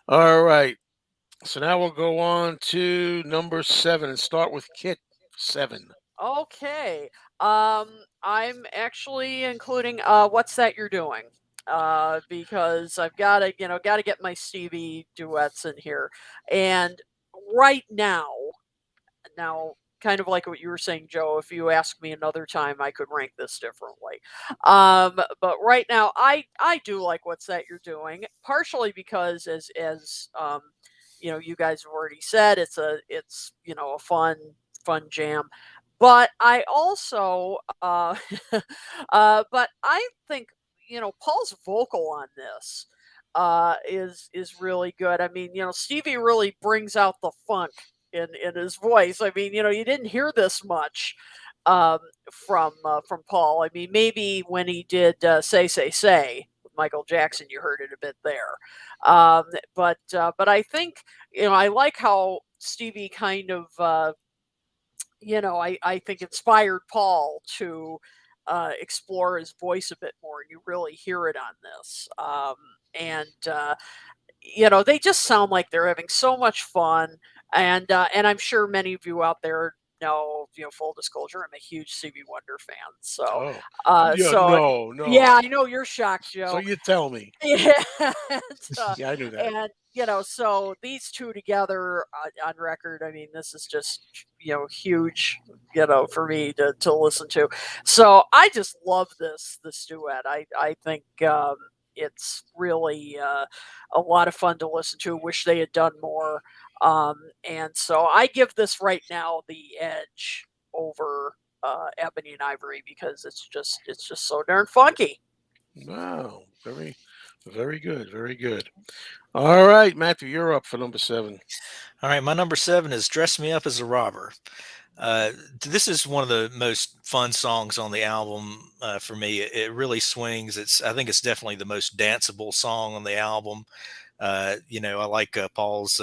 [SPEAKER 1] All right. So now we'll go on to number 7 and start with Kit 7.
[SPEAKER 3] Okay. I'm actually including What's That You're Doing? Because I've got to get my Stevie duets in here. And right now, kind of like what you were saying, Joe, if you ask me another time, I could rank this differently. But right now, I do like What's That You're Doing, partially because as you guys have already said, it's a fun jam. But I also, but I think Paul's vocal on this is really good. I mean, Stevie really brings out the funk in his voice. I mean, you didn't hear this much from Paul. I mean, maybe when he did Say with Michael Jackson, you heard it a bit there. But I think I like how Stevie kind of I think inspired Paul to explore his voice a bit more, and you really hear it on this. And they just sound like they're having so much fun, and I'm sure many of you out there know, full disclosure, I'm a huge Stevie Wonder fan. So,
[SPEAKER 1] Oh,
[SPEAKER 3] uh,
[SPEAKER 1] yeah,
[SPEAKER 3] so
[SPEAKER 1] no,
[SPEAKER 3] yeah,
[SPEAKER 1] no.
[SPEAKER 3] I know you're shocked,
[SPEAKER 1] So
[SPEAKER 3] Joe.
[SPEAKER 1] you tell me.
[SPEAKER 3] Yeah, and,
[SPEAKER 1] Yeah, I knew that.
[SPEAKER 3] so these two together on record, I mean, this is just huge, for me to listen to. So I just love this duet. I think it's really a lot of fun to listen to. Wish they had done more. And so I give this right now the edge over Ebony and Ivory because it's just so darn funky.
[SPEAKER 1] Wow, very, very good, very good. All right, Matthew, you're up for number 7.
[SPEAKER 2] All right, my number 7 is "Dress Me Up as a Robber." This is one of the most fun songs on the album for me. It really swings. I think it's definitely the most danceable song on the album. I like Paul's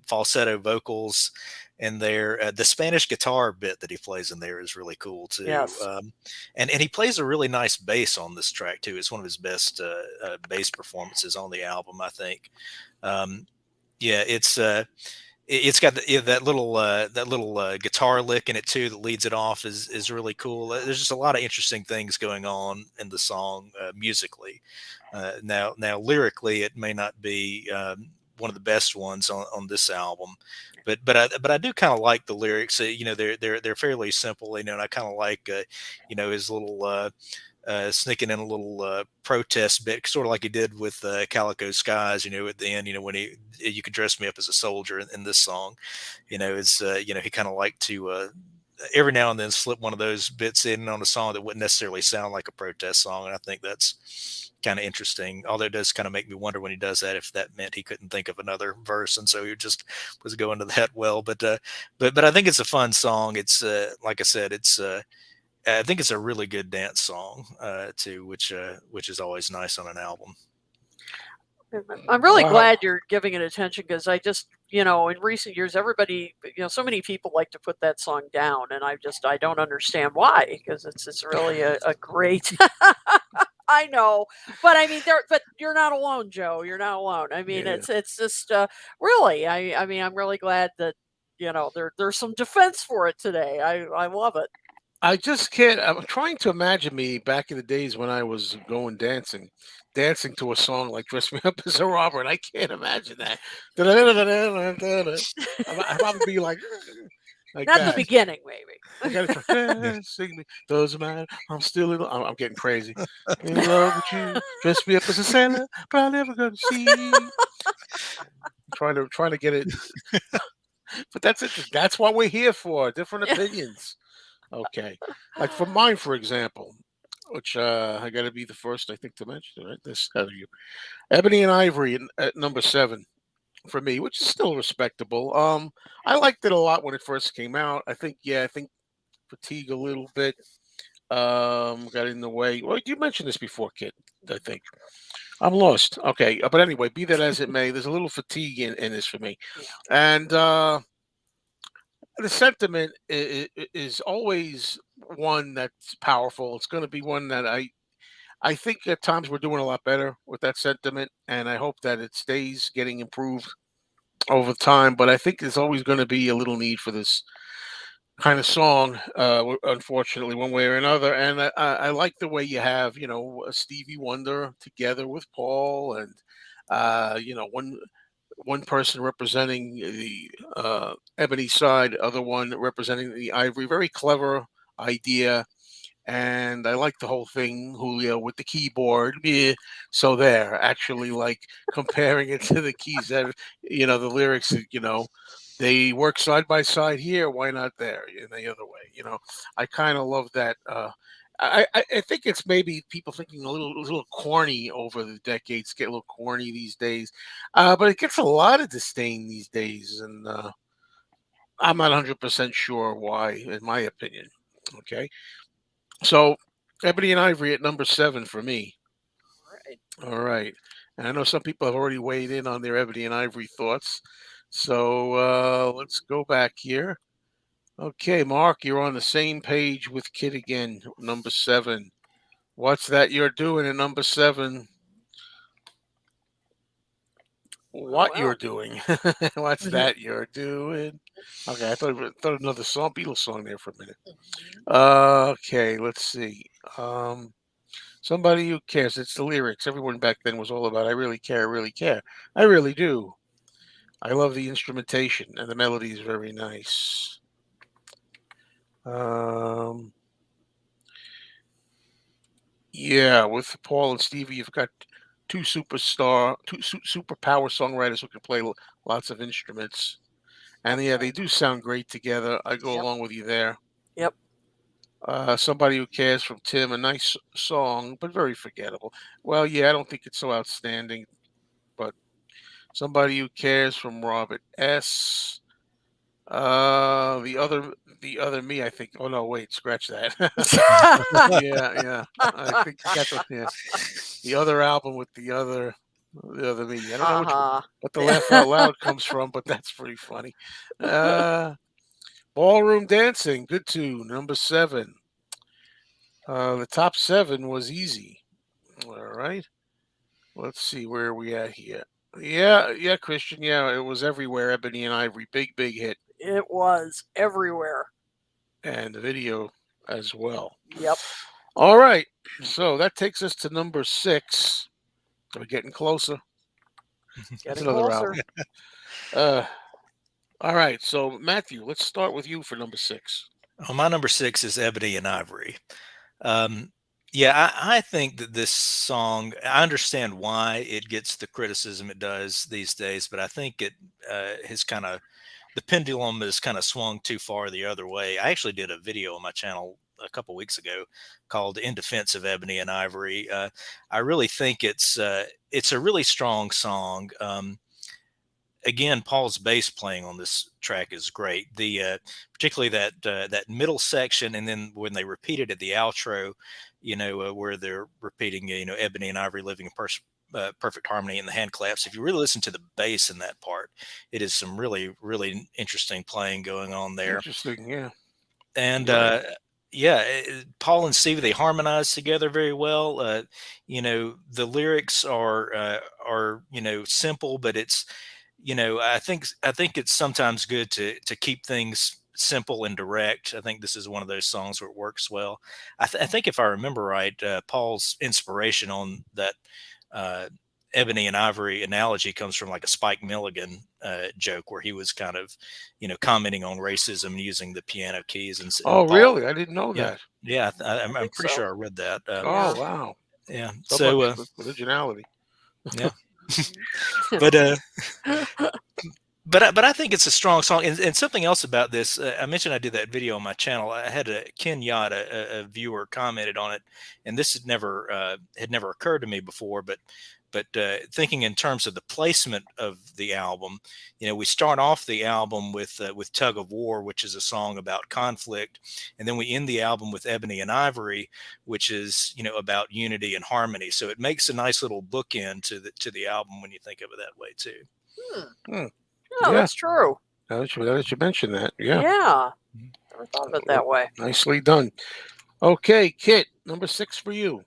[SPEAKER 2] falsetto vocals in there. The Spanish guitar bit that he plays in there is really cool too.
[SPEAKER 3] Yes.
[SPEAKER 2] And he plays a really nice bass on this track too. It's one of his best bass performances on the album, I think. Um, yeah, it's got that little guitar lick in it too that leads it off is really cool. There's just a lot of interesting things going on in the song musically. Now lyrically, it may not be one of the best ones on this album, but I do kind of like the lyrics. They're fairly simple. And I kind of like his little. Sneaking in a little protest bit, sort of like he did with Calico Skies. At the end, when you could dress me up as a soldier in this song. He kind of liked to every now and then slip one of those bits in on a song that wouldn't necessarily sound like a protest song, and I think that's kind of interesting. Although it does kind of make me wonder when he does that if that meant he couldn't think of another verse, and so he just was going to that well. But I think it's a fun song. It's like I said, I think it's a really good dance song too, which is always nice on an album.
[SPEAKER 3] I'm really
[SPEAKER 1] Wow.
[SPEAKER 3] glad you're giving it attention because I just, in recent years, everybody, so many people like to put that song down, and I don't understand why because it's really a great. I know, but I mean, but you're not alone, Joe. You're not alone. I mean,
[SPEAKER 1] Yeah.
[SPEAKER 3] it's just really. I mean, I'm really glad that there's some defense for it today. I love it.
[SPEAKER 1] I just can't. I'm trying to imagine me back in the days when I was going dancing to a song like "Dress Me Up as a Robber," and I can't imagine that. I'd probably be like
[SPEAKER 3] Not the
[SPEAKER 1] that.
[SPEAKER 3] beginning, maybe.
[SPEAKER 1] I gotta try. Sing me, doesn't matter. I'm still in. I'm getting crazy. In love with you. Dress me up as a sailor, but I'm never gonna see. Trying to get it, but that's it. That's what we're here for. Different opinions. Okay. Like for mine, for example, which I got to be the first, I think, to mention, right? This out of you, Ebony and Ivory at number 7 for me, which is still respectable. I liked it a lot when it first came out. I think fatigue a little bit. Got in the way. Well, you mentioned this before, Kit. I think I'm lost. Okay, but anyway, be that as it may, there's a little fatigue in this for me,
[SPEAKER 3] Yeah.
[SPEAKER 1] and the sentiment is always one that's powerful. It's going to be one that I think at times we're doing a lot better with that sentiment, and I hope that it stays getting improved over time. But I think there's always going to be a little need for this kind of song, unfortunately, one way or another. And I like the way you have, Stevie Wonder together with Paul, and one person representing the ebony side, other one representing the ivory. Very clever idea, and I like the whole thing, Julio, with the keyboard. Yeah. So there, actually, like comparing it to the keys that the lyrics. They work side by side here. Why not there? In the other way, I kind of love that. I think it's maybe people thinking a little corny over the decades, get a little corny these days, but it gets a lot of disdain these days, and I'm not 100% sure why, in my opinion. Okay, so Ebony and Ivory at number 7 for me.
[SPEAKER 3] Right.
[SPEAKER 1] All right, and I know some people have already weighed in on their Ebony and Ivory thoughts, so let's go back here. Okay, Mark, you're on the same page with Kid again, number 7. What's that you're doing at number 7?
[SPEAKER 3] Oh
[SPEAKER 1] What you're
[SPEAKER 3] well.
[SPEAKER 1] doing? What's that you're doing? Okay, I thought another song, Beatles song there for a minute. Okay, let's see. Um, Somebody who cares. It's the lyrics. Everyone back then was all about I really care, I really care. I really do. I love the instrumentation and the melody is very nice. Um, yeah, with Paul and Stevie, you've got two super power songwriters who can play lots of instruments. And yeah, they do sound great together. I go
[SPEAKER 3] Yep.
[SPEAKER 1] along with you there.
[SPEAKER 3] Yep.
[SPEAKER 1] Somebody who cares from Tim, a nice song, but very forgettable. Well, yeah, I don't think it's so outstanding, but somebody who cares from Robert S. The other me, I think. Oh no, wait, scratch that. Yeah, yeah. I think that's what. Yeah, the other album with the other me. I don't know which
[SPEAKER 3] Uh-huh.
[SPEAKER 1] what the laugh out loud comes from, but that's pretty funny. Uh, Ballroom Dancing, good tune, number 7. The top 7 was easy. All right. Let's see where are we at here. Yeah, yeah, Christian. Yeah, it was everywhere. Ebony and Ivory, big hit,
[SPEAKER 3] It was everywhere.
[SPEAKER 1] and the video as well.
[SPEAKER 3] Yep.
[SPEAKER 1] All right. So that takes us to number 6. We're getting closer. That's
[SPEAKER 3] Getting
[SPEAKER 1] another
[SPEAKER 3] closer.
[SPEAKER 1] album. Uh, all right. So Matthew, let's start with you for number 6.
[SPEAKER 2] Well, my number 6 is Ebony and Ivory. Um, yeah, I think that this song, I understand why it gets the criticism it does these days, but I think it has kind of, the pendulum has kind of swung too far the other way. I actually did a video on my channel a couple weeks ago called "In Defense of Ebony and Ivory." I really think it's a really strong song. Again, Paul's bass playing on this track is great. The particularly that middle section, and then when they repeat it at the outro, where they're repeating, Ebony and Ivory living in perfect harmony in the hand claps. If you really listen to the bass in that part, it is some really interesting playing going on there.
[SPEAKER 1] Interesting. Yeah.
[SPEAKER 2] And
[SPEAKER 1] Right.
[SPEAKER 2] yeah, Paul and Stevie, they harmonize together very well. The lyrics are simple, but it's I think it's sometimes good to keep things simple and direct. I think this is one of those songs where it works well. I think if I remember right, Paul's inspiration on that uh, ebony and ivory analogy comes from like a Spike Milligan joke where he was kind of, commenting on racism using the piano keys, and
[SPEAKER 1] Oh,
[SPEAKER 2] Paul,
[SPEAKER 1] really? I didn't know
[SPEAKER 2] yeah,
[SPEAKER 1] that.
[SPEAKER 2] yeah,
[SPEAKER 3] I
[SPEAKER 2] I'm
[SPEAKER 3] think
[SPEAKER 2] pretty
[SPEAKER 3] so.
[SPEAKER 2] sure I read that.
[SPEAKER 1] Oh,
[SPEAKER 3] Yeah.
[SPEAKER 1] wow.
[SPEAKER 2] Yeah,
[SPEAKER 1] So much
[SPEAKER 2] so
[SPEAKER 1] originality.
[SPEAKER 2] yeah,
[SPEAKER 3] Mhm.
[SPEAKER 2] but but I think it's a strong song, and something else about this. I mentioned I did that video on my channel. I had a Ken Yacht, a viewer, commented on it, and this had never occurred to me before. But thinking in terms of the placement of the album, we start off the album with "Tug of War," which is a song about conflict, and then we end the album with "Ebony and Ivory," which is about unity and harmony. So it makes a nice little bookend to the album when you think of it that way too.
[SPEAKER 3] Hmm.
[SPEAKER 1] Hmm.
[SPEAKER 3] Yeah,
[SPEAKER 1] Yeah.
[SPEAKER 3] that's true.
[SPEAKER 1] Now that you mention that, yeah.
[SPEAKER 3] Yeah.
[SPEAKER 2] Mhm.
[SPEAKER 3] Never thought of it
[SPEAKER 1] Well,
[SPEAKER 3] that way.
[SPEAKER 1] nicely done. Okay, Kit, number 6 for you.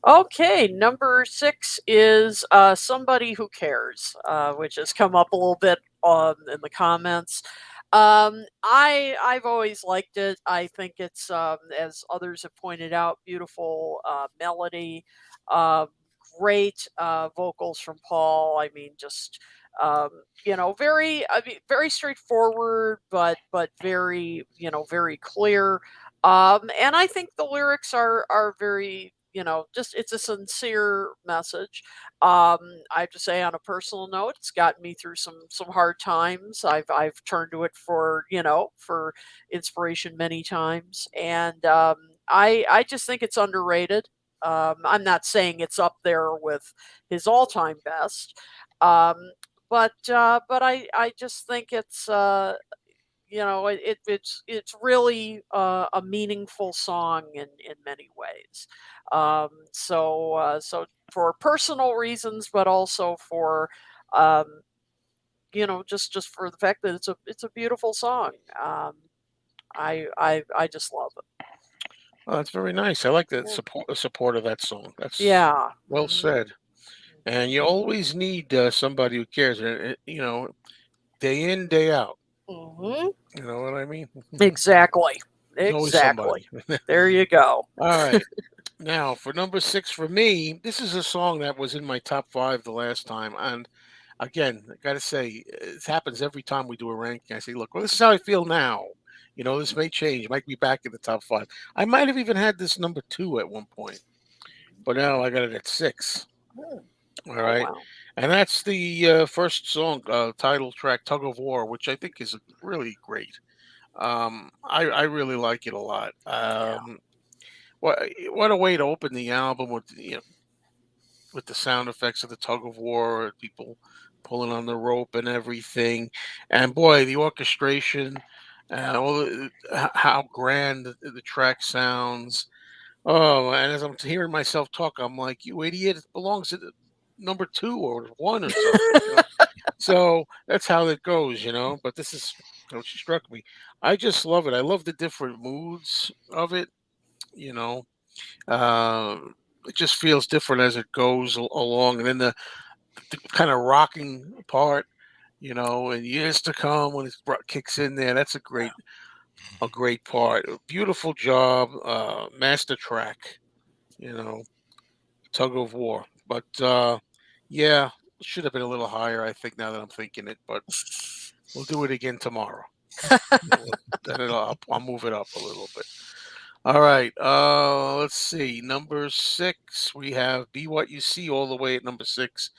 [SPEAKER 3] Okay, number 6 is Somebody Who Cares, which has come up a little bit in the comments. I've always liked it. I think it's, as others have pointed out, beautiful melody, uh, great vocals from Paul. I mean, just very straightforward, but very very clear. And I think the lyrics are very, just it's a sincere message. I have to say, on a personal note, it's gotten me through some hard times. I've turned to it for for inspiration many times, and I just think it's underrated. I'm not saying it's up there with his all time best, um, but I just think it's it's really a meaningful song in many ways. So for personal reasons, but also for just for the fact that it's a beautiful song. I just love it.
[SPEAKER 1] Oh, that's very nice. I like the
[SPEAKER 3] Yeah.
[SPEAKER 1] support of that song. That's
[SPEAKER 3] Yeah.
[SPEAKER 1] well said. And you always need somebody who cares. Day in, day out.
[SPEAKER 3] Hmm.
[SPEAKER 1] You know what I mean?
[SPEAKER 3] Exactly.
[SPEAKER 1] There's always
[SPEAKER 3] Exactly.
[SPEAKER 1] somebody.
[SPEAKER 3] There you go.
[SPEAKER 1] All right. Now, for number 6 for me, this is a song that was in my top 5 the last time. And again, I got to say, it happens every time we do a ranking. I say, look, well, this is how I feel now. This may change. Might be back in the top 5. I might have even had this number 2 at one point, but now I got it at 6.
[SPEAKER 3] Mm.
[SPEAKER 1] All
[SPEAKER 3] Oh
[SPEAKER 1] right.
[SPEAKER 3] wow.
[SPEAKER 1] And that's the first song, title track, Tug of War, which I think is really great. I really like it a lot.
[SPEAKER 3] Yeah.
[SPEAKER 1] What a way to open the album with the sound effects of the tug of war, people pulling on the rope and everything, and boy, the orchestration, how grand the track sounds. Oh, and as I'm hearing myself talk, I'm like, "You idiot! It belongs to the number 2 or 1 or something." So that's how it goes. But this is what struck me. I just love it. I love the different moods of it. You know, it just feels different as it goes along, and then the kind of rocking part, and years to come when it kicks in there. That's a great part. A beautiful job, master track. You know, tug of war. But yeah, it should have been a little higher. I think now that I'm thinking it, but we'll do it again tomorrow. Then I'll move it up a little bit. All right. Let's see. Number 6, we have "Be What You See" all the way at number 6.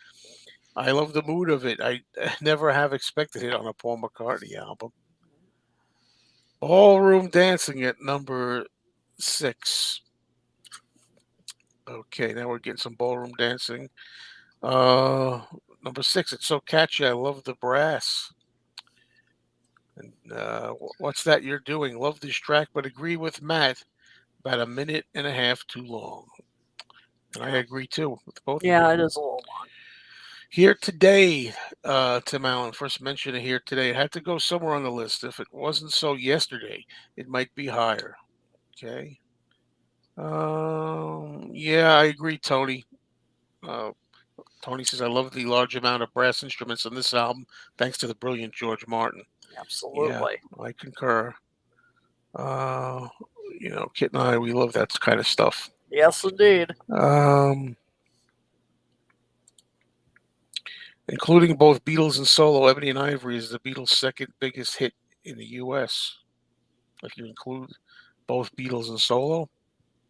[SPEAKER 1] I love the mood of it. I never have expected it on a Paul McCartney album. Ballroom Dancing at number 6. Okay, now we're getting some ballroom dancing. Uh, Number 6. It's so catchy. I love the brass. And what's that you're doing? Love this track, but agree with Matt. About a minute and a half too long. And I
[SPEAKER 3] Yeah.
[SPEAKER 1] agree too with both of you.
[SPEAKER 3] Yeah. It is a little long.
[SPEAKER 1] Here Today, Tim Allen first mentioned it here today. It had to go somewhere on the list. If it wasn't so yesterday, it might be higher. Okay. Yeah, I agree, Tony. Uh, Tony says, I love the large amount of brass instruments on this album, thanks to the brilliant George Martin. Yeah,
[SPEAKER 3] Absolutely.
[SPEAKER 1] I concur. Uh, Kit and I, we love that kind of stuff.
[SPEAKER 3] Yes, indeed.
[SPEAKER 1] Including both Beatles and solo, Ebony and Ivory is the Beatles' second biggest hit in the U.S. If you include both Beatles and solo,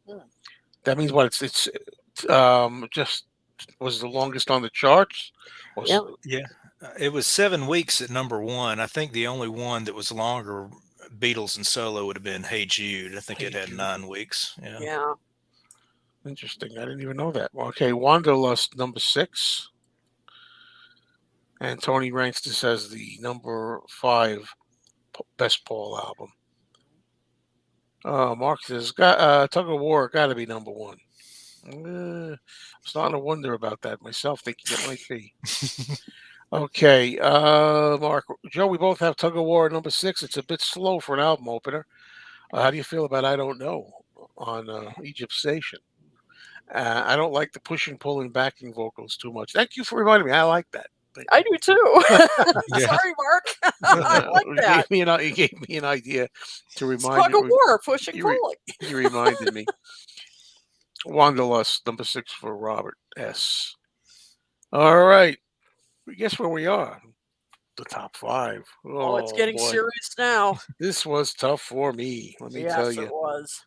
[SPEAKER 3] Hmm.
[SPEAKER 1] that means what? It's just was the longest on the charts. Or
[SPEAKER 3] Yeah.
[SPEAKER 2] Yeah, it was 7 weeks at number one. I think the only one that was longer, Beatles and solo, would have been "Hey Jude." I think it
[SPEAKER 1] Hey
[SPEAKER 2] had
[SPEAKER 1] Jude,
[SPEAKER 2] 9 weeks. Yeah.
[SPEAKER 3] Yeah.
[SPEAKER 1] interesting. I didn't even know that. Well, okay, Wanderlust number 6, and Tony ranks this as the number 5 best Paul album. Mark says, "Tug of War got to be number 1." I'm starting to wonder about that myself, thinking it might be. Okay, Mark, Joe, we both have Tug of War at number 6. It's a bit slow for an album opener. How do you feel about "I Don't Know" on Egypt Station? I don't like the pushing, pulling, backing vocals too much. Thank you for reminding me. I like that.
[SPEAKER 3] I do too.
[SPEAKER 2] Yeah.
[SPEAKER 3] Sorry, Mark. I like
[SPEAKER 1] You
[SPEAKER 3] that.
[SPEAKER 1] gave me an idea to
[SPEAKER 3] It's
[SPEAKER 1] remind
[SPEAKER 3] tug of
[SPEAKER 1] you.
[SPEAKER 3] war, pushing,
[SPEAKER 1] You, re,
[SPEAKER 3] pulling.
[SPEAKER 1] you reminded me. Wanderlust, number 6 for Robert S. All right. Guess where we are? The top 5.
[SPEAKER 3] Oh, it's
[SPEAKER 1] Oh
[SPEAKER 3] getting
[SPEAKER 1] boy,
[SPEAKER 3] serious now.
[SPEAKER 1] this was tough for me. Let me tell
[SPEAKER 3] Yes, it
[SPEAKER 1] you,
[SPEAKER 3] was.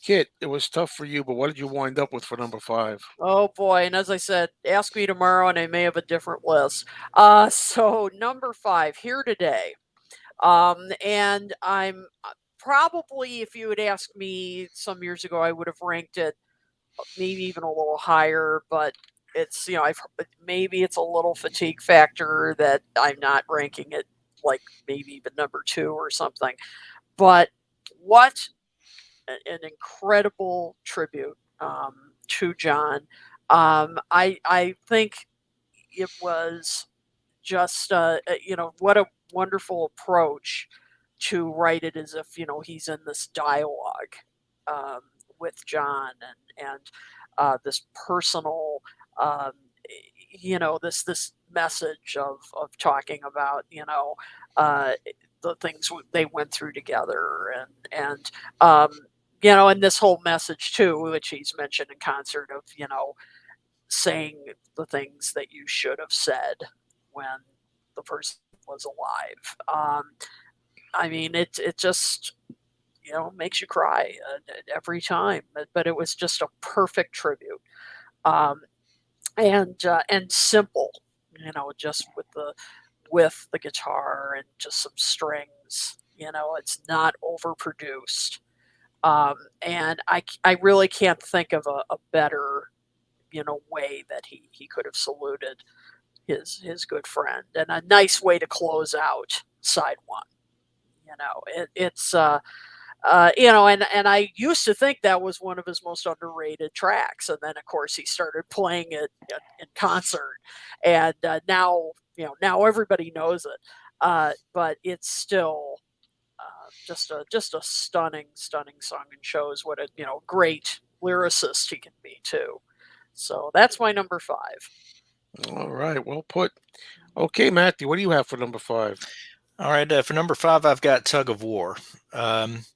[SPEAKER 1] Kit, it was tough for you. But what did you wind up with for number 5?
[SPEAKER 3] Oh boy, and as I said, ask me tomorrow and I may have a different list. So number 5 here today. And I'm probably, if you had asked me some years ago, I would have ranked it maybe even a little higher, but it's, maybe it's a little fatigue factor that I'm not ranking it like maybe even number 2 or something. But what an incredible tribute to John. I think it was just what a wonderful approach to write it as if he's in this dialogue um, with John, and this personal, um, this message of talking about uh, the things they went through together, and and this whole message too, which he's mentioned in concert, of saying the things that you should have said when the person was alive. I mean, it just makes you cry every time. But it was just a perfect tribute, um, and simple. Just with the guitar and just some strings. It's not overproduced, and I really can't think of a better way that he could have saluted his good friend, and a nice way to close out side one. It's and I used to think that was one of his most underrated tracks, and then of course he started playing it in concert, and now everybody knows it. But it's still just a stunning song, and shows what a great lyricist he can be too. So that's my number five.
[SPEAKER 1] All right, well put. Okay, Matthew, what do you have for number five?
[SPEAKER 2] All right, for number five, I've got Tug of War. Um,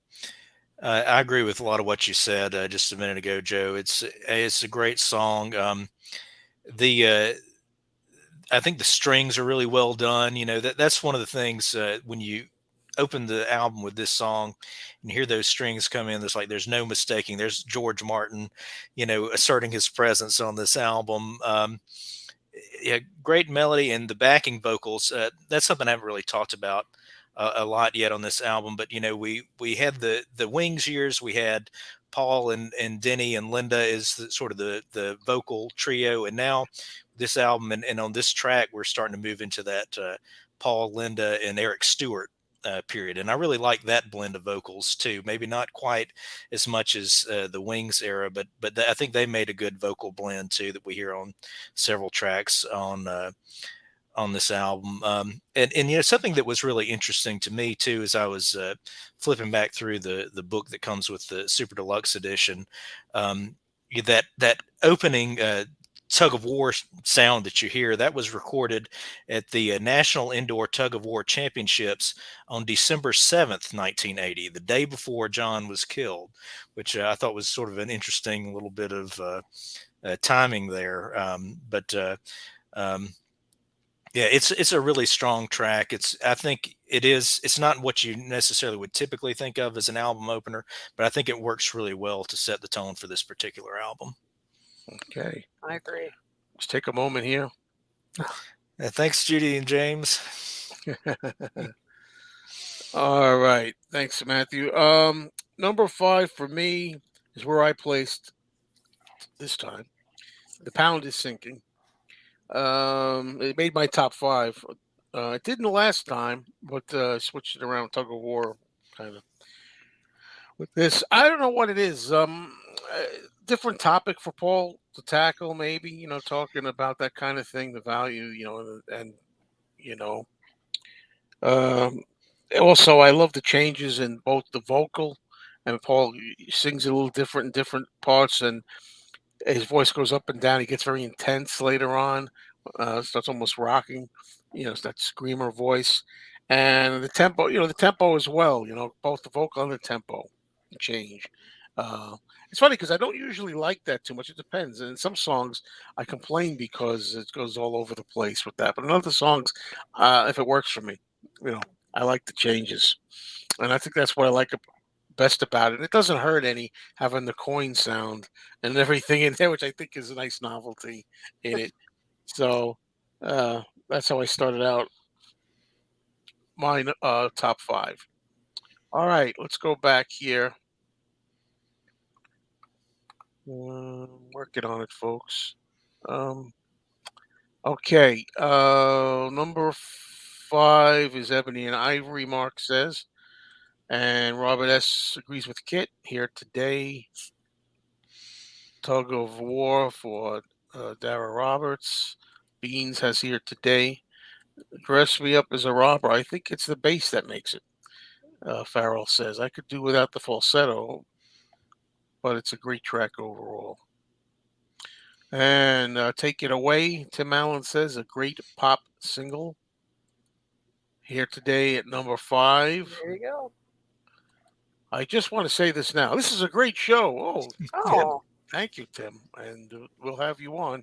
[SPEAKER 2] I agree with a lot of what you said just a minute ago, Joe. It's a great song. The I think the strings are really well done. That's one of the things when you open the album with this song and hear those strings come in. There's no mistaking. There's George Martin, asserting his presence on this album. Yeah, great melody and the backing vocals. That's something I haven't really talked about a lot yet on this album. But we had the Wings years. We had Paul and Denny and Linda is sort of the vocal trio, and now this album and on this track we're starting to move into that Paul, Linda, and Eric Stewart period. And I really like that blend of vocals too. Maybe not quite as much as the Wings era, but I think they made a good vocal blend too that we hear on several tracks on this album. And something that was really interesting to me too, as I was flipping back through the book that comes with the Super Deluxe edition, that opening tug of war sound that you hear, that was recorded at the National Indoor Tug of War Championships on December 7th, 1980, the day before John was killed, which I thought was sort of an interesting little bit of timing there. Um, yeah, it's a really strong track. I think it's not what you necessarily would typically think of as an album opener, but I think it works really well to set the tone for this particular album.
[SPEAKER 1] Okay,
[SPEAKER 3] I agree.
[SPEAKER 1] let's take a moment here.
[SPEAKER 2] Thanks, Judy and James.
[SPEAKER 1] All right, thanks, Matthew. Number five for me is where I placed this time. The Pound is Sinking. It made my top five. It didn't the last time, but switched it around. Tug of War, kind of with this. I don't know what it is. Uh, Different topic for Paul to tackle, maybe. Talking about that kind of thing, the value, and you know. Um, Also, I love the changes in both the vocal and Paul sings it a little different in different parts, and his voice goes up and down. He gets very intense later on. Starts almost rocking. It's that screamer voice, and the tempo. The tempo as well. Both the vocal and the tempo change. Uh, it's funny because I don't usually like that too much. It depends. And in some songs, I complain because it goes all over the place with that. But in other songs, if it works for me, you know, I like the changes, and I think that's what I like best about it. It doesn't hurt any having the coin sound and everything in there, which I think is a nice novelty in it. So that's how I started out my top five. All right, let's go back here. Working on it, folks. Um, okay, number five is Ebony and Ivory, Mark says. And Robert S. agrees with Kit here today. Tug of War for Dara Roberts. Beans has here today. Dress Me Up as a Robber. I think it's the bass that makes it. Farrell says. I could do without the falsetto, but it's a great track overall. And Take It Away, Tim Allen says, a great pop single. Here today at number 5.
[SPEAKER 3] There you go.
[SPEAKER 1] I just want to say this now. This is a great show. Oh, Tim.
[SPEAKER 3] Oh,
[SPEAKER 1] Thank you, Tim. And we'll have you on.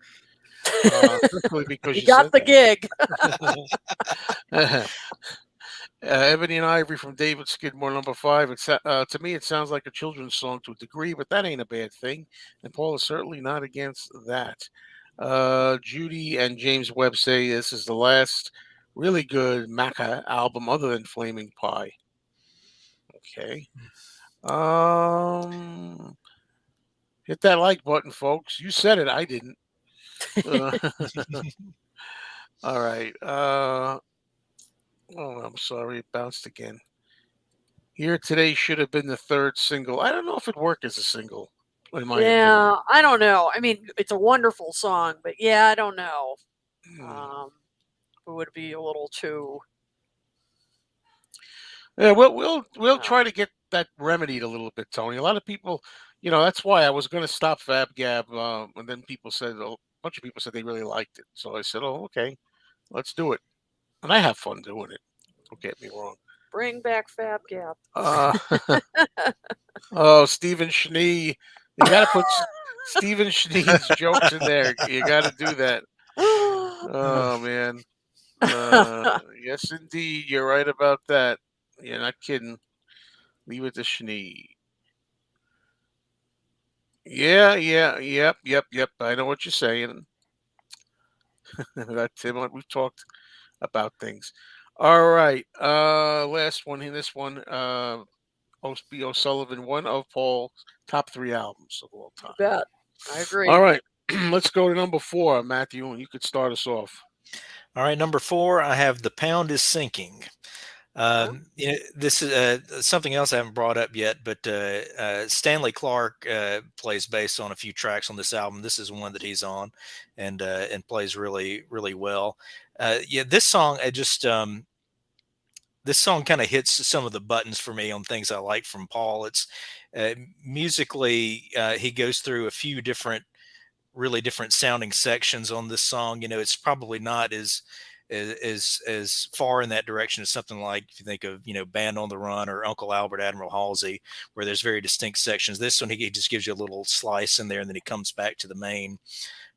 [SPEAKER 1] Especially because
[SPEAKER 3] you
[SPEAKER 1] you
[SPEAKER 3] got
[SPEAKER 1] said
[SPEAKER 3] the gig.
[SPEAKER 1] that. Ebony and Ivory from David Skidmore, number 5. To me, it sounds like a children's song to a degree, but that ain't a bad thing. And Paul is certainly not against that. Judy and James Webb say this is the last really good Macca album other than Flaming Pie. Okay. Hit that like button, folks. You said it. I didn't. All right. Oh, I'm sorry. It bounced again. Here Today should have been the 3rd single. I don't know if it worked as a single, in my opinion.
[SPEAKER 3] Yeah, I don't know. I mean, it's a wonderful song, but yeah, I don't know. It would be a little too.
[SPEAKER 1] Yeah, we'll try to get that remedied a little bit, Tony. A lot of people, that's why I was going to stop FaB GaB, and then a bunch of people said they really liked it. So I said, "Oh, okay, let's do it." And I have fun doing it. Don't get me wrong.
[SPEAKER 3] Bring back FaB GaB.
[SPEAKER 1] Oh, Stephen Schnee. You got to put Stephen Schnee's jokes in there. You got to do that. Oh, man. Yes, indeed. You're right about that. You're not kidding. Leave it to Schnee. Yeah, yep. I know what you're saying. That Tim, we've talked about things. All right. Last one in this one. B. O'Sullivan, one of Paul's top 3 albums of all time.
[SPEAKER 3] You bet. I agree.
[SPEAKER 1] All right. Let's go to number 4, Matthew, and you could start us off.
[SPEAKER 2] All right, number 4, I have The Pound is Sinking. This is something else I haven't brought up yet, but Stanley Clarke plays bass on a few tracks on this album. This is one that he's on, and plays really, really well. This song, this song kind of hits some of the buttons for me on things I like from Paul. It's musically, he goes through a few really different sounding sections on this song. It's probably not as far in that direction as something like, if you think of, Band on the Run or Uncle Albert, Admiral Halsey, where there's very distinct sections. This one, he just gives you a little slice in there, and then he comes back to the main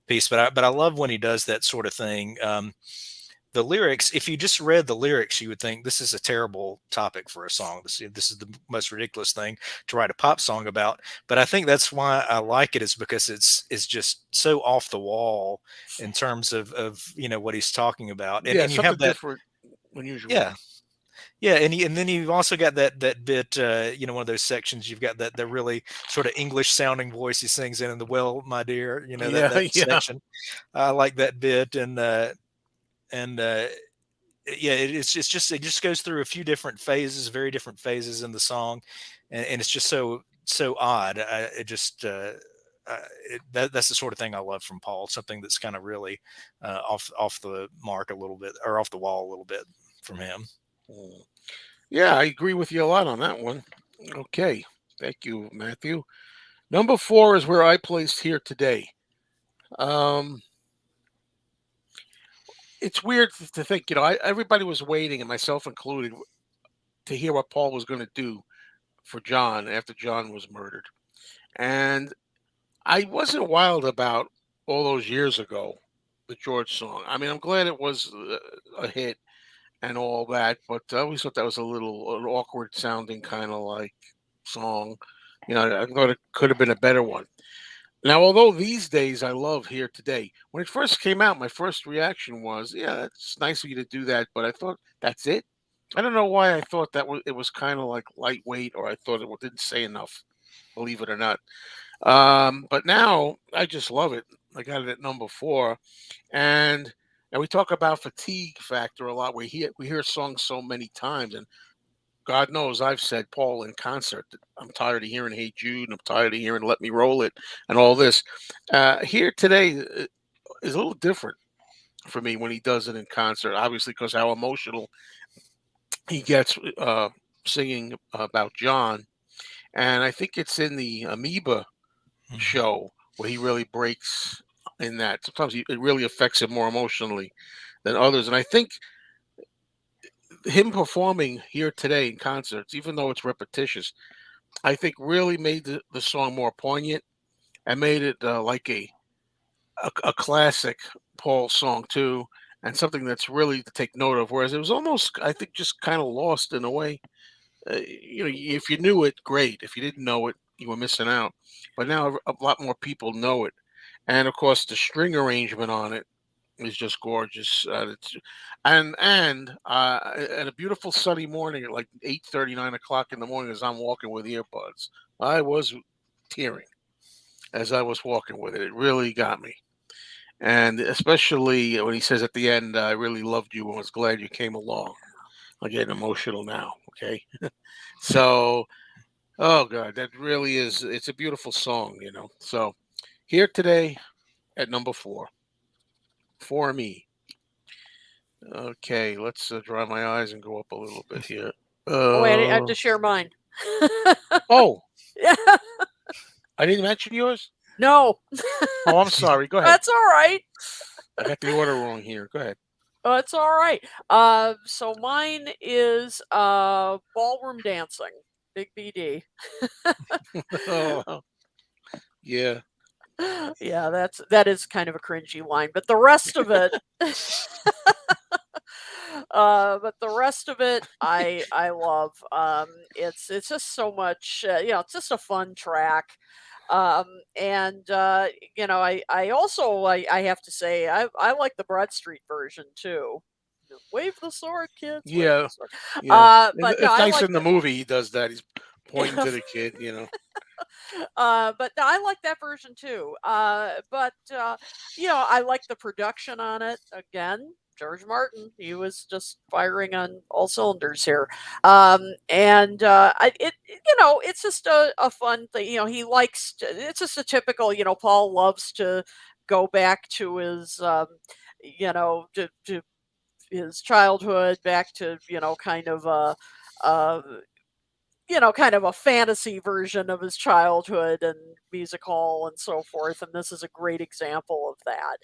[SPEAKER 2] piece. But I love when he does that sort of thing. The lyrics, if you just read the lyrics, you would think this is a terrible topic for a song. This is the most ridiculous thing to write a pop song about. But I think that's why I like it, is because it's just so off the wall in terms of what he's talking about. And,
[SPEAKER 1] yeah,
[SPEAKER 2] and you
[SPEAKER 1] something
[SPEAKER 2] have that
[SPEAKER 1] different, unusual.
[SPEAKER 2] Yeah, and then you've also got that bit, one of those sections. You've got that really sort of English sounding voice he sings in the "Well, my dear," that section. I like that bit, it just goes through a few different phases, very different phases in the song, and it's just so odd. That's the sort of thing I love from Paul. Something that's kind of really off the mark a little bit, or off the wall a little bit from him.
[SPEAKER 1] Yeah, I agree with you a lot on that one. Okay, thank you, Matthew. Number 4 is where I placed Here Today. It's weird to think, everybody was waiting, and myself included, to hear what Paul was going to do for John after John was murdered. And I wasn't wild about all those years ago, the George song. I mean, I'm glad it was a hit and all that, but I always thought that was an awkward sounding kind of like song. I thought it could have been a better one. Now, although these days I love Here Today, when it first came out, my first reaction was, yeah, it's nice of you to do that, but I thought, that's it? I don't know why I thought it was kind of like lightweight, or I thought it didn't say enough, believe it or not. But now I just love it. I got it at number 4. And we talk about fatigue factor a lot. We hear songs so many times, and God knows I've said, Paul, in concert, I'm tired of hearing Hey Jude, and I'm tired of hearing Let Me Roll It and all this. Here Today is a little different for me when he does it in concert, obviously, because how emotional he gets singing about John, and I think it's in the Amoeba
[SPEAKER 2] Mhm.
[SPEAKER 1] show where he really breaks in that. Sometimes it really affects him more emotionally than others, and I think him performing here today in concerts, even though it's repetitious, I think really made the song more poignant and made it like a classic Paul song too, and something that's really to take note of. Whereas it was almost, I think, just kind of lost in a way. If you knew it, great. If you didn't know it, you were missing out. But now a lot more people know it, and of course the string arrangement on it is just gorgeous. And a beautiful sunny morning at like 8:30, 9 o'clock in the morning, as I'm walking with earbuds, I was tearing as I was walking with it. It really got me. And especially when he says at the end, "I really loved you and was glad you came along." I'm getting emotional now. Okay, so oh god, that really is. It's a beautiful song. So here today at number four for me. Okay, let's dry my eyes and go up a little bit here.
[SPEAKER 3] Oh, wait, I have
[SPEAKER 1] Uh
[SPEAKER 3] to share mine.
[SPEAKER 1] oh,
[SPEAKER 3] Yeah.
[SPEAKER 1] I didn't mention yours.
[SPEAKER 3] No,
[SPEAKER 1] Oh, I'm sorry. Go ahead.
[SPEAKER 3] that's all right.
[SPEAKER 1] I got the order wrong here. Go ahead.
[SPEAKER 3] Oh, it's all right. So mine is ballroom dancing. Big BD.
[SPEAKER 1] Oh, yeah.
[SPEAKER 3] Yeah, that is kind of a cringy line, but the rest of it, I love. It's just so much. It's just a fun track. And I also I have to say I like the Broad Street version too. Wave the sword, kids, wave
[SPEAKER 1] Yeah,
[SPEAKER 3] the sword.
[SPEAKER 1] yeah.
[SPEAKER 3] But no,
[SPEAKER 1] It's
[SPEAKER 3] I
[SPEAKER 1] nice
[SPEAKER 3] like
[SPEAKER 1] in the movie. He does that. He's pointing to the kid.
[SPEAKER 3] but no, I like that version too. I like the production on it. Again, George Martin, he was just firing on all cylinders here. And it's just a fun thing. He likes it's just a typical. Paul loves to go back to his, to his childhood, back to uh, kind of a fantasy version of his childhood and music hall and so forth. And this is a great example of that.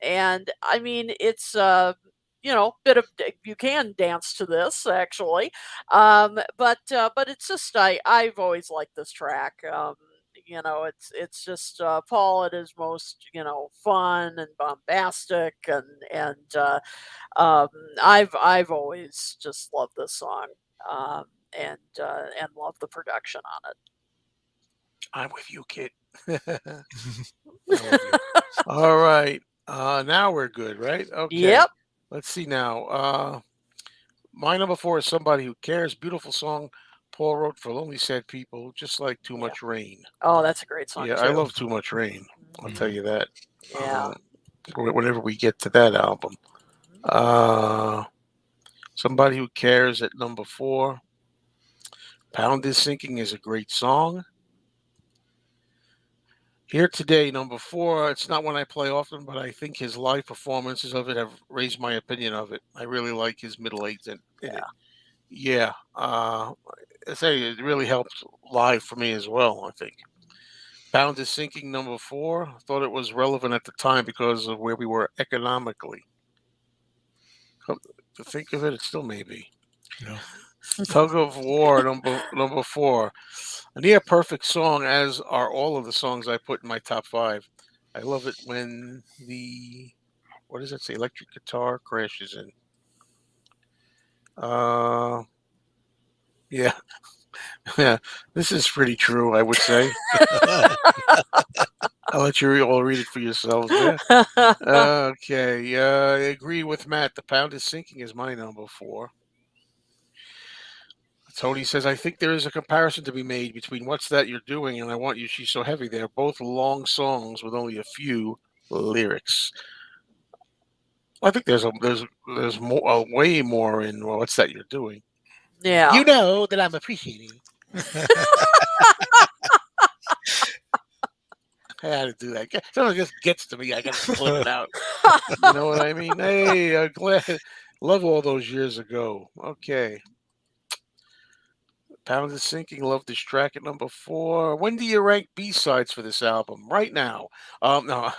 [SPEAKER 3] And I mean, it's bit of you can dance to this actually, but it's just I've always liked this track. It's just Paul at his most fun and bombastic and um, I've always just loved this song. Um, and love the production on
[SPEAKER 1] I'm with you, kid. I'm with you. All right. Now we're good, right?
[SPEAKER 3] it.
[SPEAKER 1] Okay.
[SPEAKER 3] Yep.
[SPEAKER 1] Let's see now. My number four is Somebody Who Cares. Beautiful song Paul wrote for lonely, sad people, just like Too
[SPEAKER 3] Yeah.
[SPEAKER 1] Much Rain.
[SPEAKER 3] Oh, that's a great song
[SPEAKER 1] Yeah, I
[SPEAKER 3] too.
[SPEAKER 1] love Too Much Rain. I'll tell
[SPEAKER 3] Mhm.
[SPEAKER 1] you that.
[SPEAKER 3] Yeah.
[SPEAKER 1] Whenever we get to that album.
[SPEAKER 3] Mhm.
[SPEAKER 1] Uh, Somebody Who Cares at number four. Pound is Sinking is a great song. Here today, number four. It's not one I play often, but I think his live performances of it have raised my opinion of it. I really like his middle eights in it.
[SPEAKER 3] Yeah.
[SPEAKER 1] Yeah, I say it really helped live for me as well. I think Pound is Sinking number four. I thought it was relevant at the time because of where we were economically. Come to think of it, it still may be.
[SPEAKER 2] Yeah.
[SPEAKER 1] Tug of War number four. A near perfect song, as are all of the songs I put in my top five. I love it when the what does it say? Electric guitar crashes in. Uh, yeah, yeah. This is pretty true, I would say. I'll let you all read it for yourselves there. Okay, I agree with Matt. The Pound is Sinking is my number four. Tony says, I think there is a comparison to be made between What's That You're Doing and I Want You, She's So Heavy. They're both long songs with only a few lyrics. I think there's more, way more in What's That You're Doing.
[SPEAKER 3] Yeah.
[SPEAKER 1] You know that I'm appreciating. I had to do that. Someone just gets to me. I got to slip it out. You know what I mean? Hey, glad, love all those years ago. Okay. Pound is Sinking. Love this track at number 4. When do you rank B-sides for this album? Right now. No.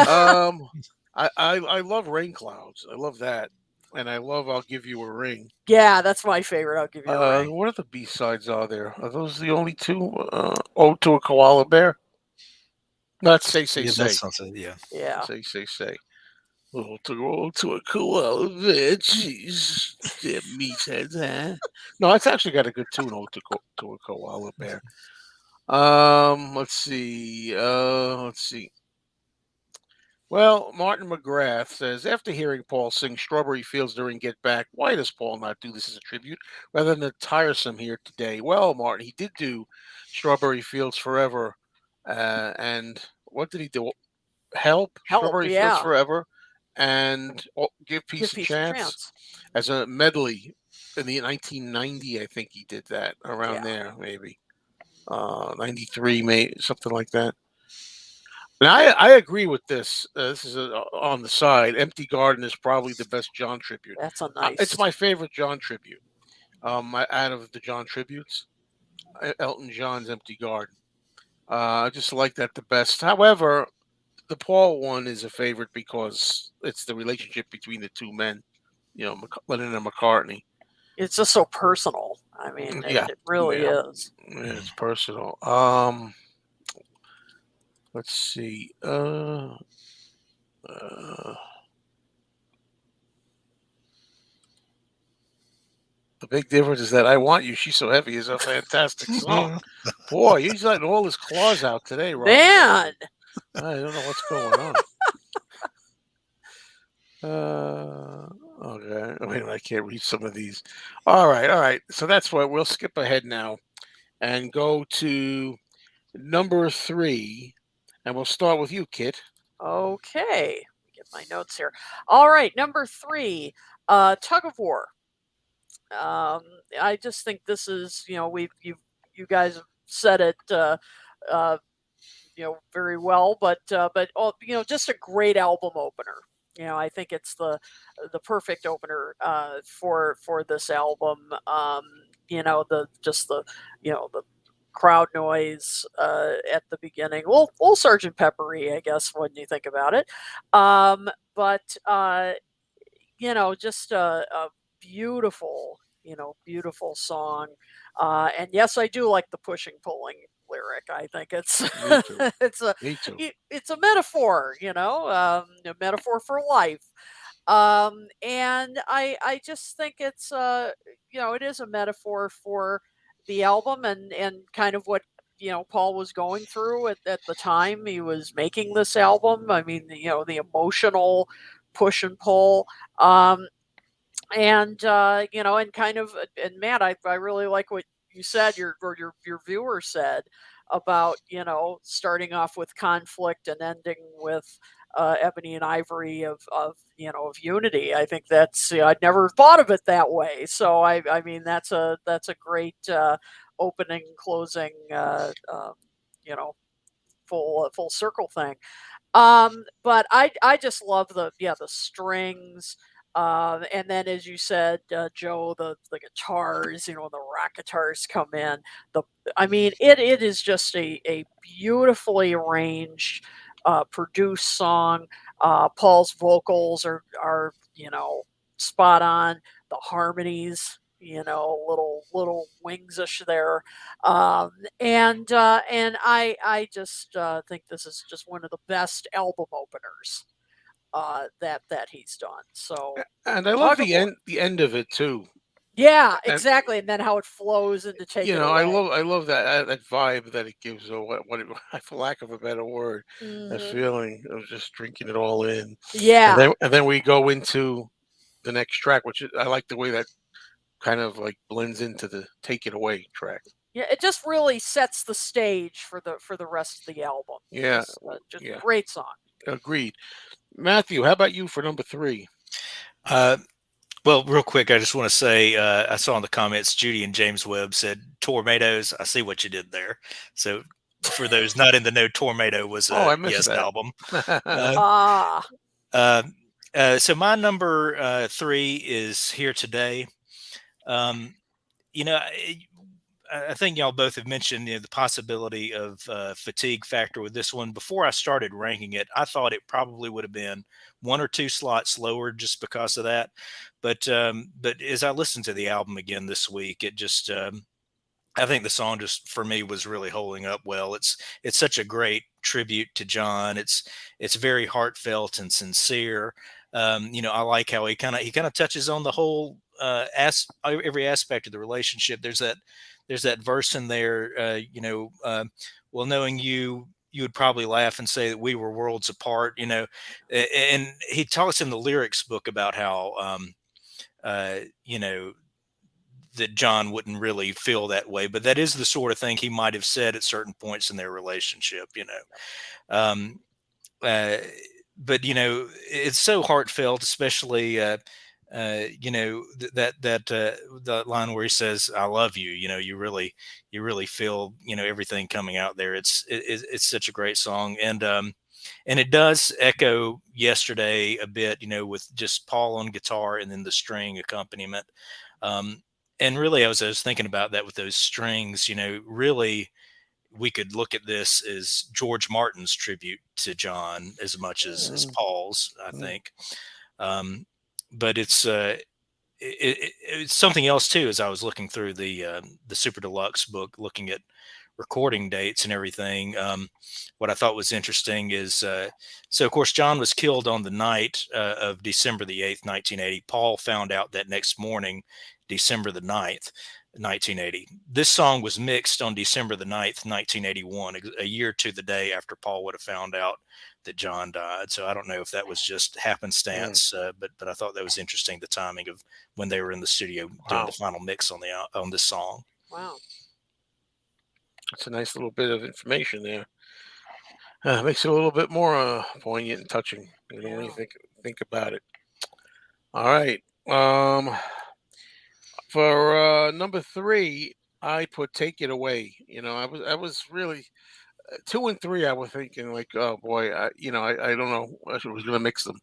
[SPEAKER 1] um, I love Rain Clouds. I love that, and I love I'll Give You a Ring.
[SPEAKER 3] Yeah, that's my favorite. I'll give you a ring.
[SPEAKER 1] What other B-sides are there? Are those the only two? Ode to a Koala Bear. Not Say Say
[SPEAKER 2] Yeah,
[SPEAKER 1] Say.
[SPEAKER 2] that's something. Yeah.
[SPEAKER 3] Yeah.
[SPEAKER 1] Say. Oh, to a koala bear, jeez, damn meatheads, huh? No, it's actually got a good tune. To a koala bear. Let's see. Let's see. Well, Martin McGrath says after hearing Paul sing "Strawberry Fields" during Get Back, why does Paul not do this as a tribute rather than tiresome here today? Well, Martin, he did do "Strawberry Fields Forever," and what did he do? Help,
[SPEAKER 3] Help.
[SPEAKER 1] Strawberry Fields
[SPEAKER 3] Yeah.
[SPEAKER 1] Forever, and Give
[SPEAKER 3] Give
[SPEAKER 1] Peace a
[SPEAKER 3] peace a
[SPEAKER 1] Chance
[SPEAKER 3] chance.
[SPEAKER 1] as a medley in the 1990. I think he did that around
[SPEAKER 3] Yeah.
[SPEAKER 1] there, maybe 93, maybe something like that. And I agree with this. This is on the side. Empty Garden is probably the best John tribute.
[SPEAKER 3] That's a
[SPEAKER 1] It's
[SPEAKER 3] nice.
[SPEAKER 1] my favorite John tribute. Out of the John tributes, Elton John's Empty Garden. I just like that the best. However, the Paul one is a favorite because it's the relationship between the two men, Lennon and McCartney.
[SPEAKER 3] It's just so personal. I mean,
[SPEAKER 1] Yeah,
[SPEAKER 3] it really
[SPEAKER 1] yeah,
[SPEAKER 3] is.
[SPEAKER 1] it's personal. Let's see. The big difference is that "I Want You, She's So Heavy" is a fantastic song. Boy, he's letting all his claws out today, Robert.
[SPEAKER 3] Man.
[SPEAKER 1] I don't know what's going on. Okay. I mean, I can't read some of these. All right. So that's what we'll skip ahead now and go to number 3, and we'll start with you, Kit.
[SPEAKER 3] Okay. Get my notes here. All right, number 3, Tug of War. I just think this is, you guys have said it, uh, very well, but just a great album opener. I think it's the perfect opener for this album. The crowd noise at the beginning. Well, Sergeant Peppery, I guess, when you think about it. But just a beautiful, beautiful song. And yes, I do like the pushing pulling lyric. I think it's
[SPEAKER 1] Me too. Me too.
[SPEAKER 3] it's a metaphor, a metaphor for life. And I just think it's it is a metaphor for the album and kind of what Paul was going through at the time he was making this album. I mean, the emotional push and pull. And and kind of, and Matt, I really like what you said, your viewer said about starting off with conflict and ending with Ebony and Ivory of unity. I think that's, I'd never thought of it that way. So I mean that's a great opening closing full circle thing. But I just love the strings. And then, as you said, Joe, the guitars, when the rock guitars come in, I mean, it is just a beautifully arranged, produced song. Paul's vocals are spot on. The harmonies, little wingsish there. And I just think this is just one of the best album openers that he's done. So,
[SPEAKER 1] And I love
[SPEAKER 3] Tug of War.
[SPEAKER 1] the end of it too.
[SPEAKER 3] Yeah,
[SPEAKER 1] And
[SPEAKER 3] exactly. And then how it flows into Take It
[SPEAKER 1] I
[SPEAKER 3] Away.
[SPEAKER 1] love that vibe that it gives, or for lack of a better word, that
[SPEAKER 3] Mhm.
[SPEAKER 1] feeling of just drinking it all in.
[SPEAKER 3] Yeah.
[SPEAKER 1] And then we go into the next track, which I like the way that kind of like blends into the "Take It Away" track.
[SPEAKER 3] Yeah, it just really sets the stage for the rest of the album.
[SPEAKER 1] Yeah,
[SPEAKER 3] Just
[SPEAKER 1] yeah,
[SPEAKER 3] great song.
[SPEAKER 1] agreed. Matthew, how about you for number 3?
[SPEAKER 2] Well, real quick, I just want to say I saw in the comments Judy and James Webb said Tormadoes. I see what you did there. So for those not in the know, Tornado was
[SPEAKER 1] Oh, I
[SPEAKER 2] a
[SPEAKER 1] missed
[SPEAKER 2] Yes
[SPEAKER 1] that.
[SPEAKER 2] album.
[SPEAKER 3] Ah.
[SPEAKER 2] So my number 3 is Here Today. You know, I think y'all both have mentioned, the possibility of fatigue factor with this one. Before I started ranking it, I thought it probably would have been one or two slots lower just because of that. But as I listened to the album again this week, it just I think the song just for me was really holding up well. It's such a great tribute to John. It's very heartfelt and sincere. I like how he kind of touches on the whole every aspect of the relationship. There's that verse in there. Well, knowing you would probably laugh and say that we were worlds apart. And he talks in the lyrics book about how uh, you know that John wouldn't really feel that way, but that is the sort of thing he might have said at certain points in their relationship. Um, uh, but it's so heartfelt, especially that line where he says, "I love you." You really feel everything coming out there. It's such a great song, and it does echo Yesterday a bit, with just Paul on guitar and then the string accompaniment. Um, and really, I was thinking about that with those strings. Really, we could look at this as George Martin's tribute to John as much as Paul's, I think. Um, but it's something else too. As I was looking through the Super Deluxe book, looking at recording dates and everything, what I thought was interesting is so of course John was killed on the night of December the 8th, 1980. Paul found out that next morning, December the 9th, 1980. This song was mixed on December the 9th, 1981, a year to the day after Paul would have found out that John died. So I don't know if that was just happenstance, but I thought that was interesting, the timing of when they were in the studio doing the final mix on this song.
[SPEAKER 3] Wow.
[SPEAKER 1] That's a nice little bit of information there. Makes it a little bit more poignant and touching. When you think about it. All right. For number 3, I put "Take It Away." I was really 2 and 3. I was thinking like, oh boy, I don't know. I was going to mix them.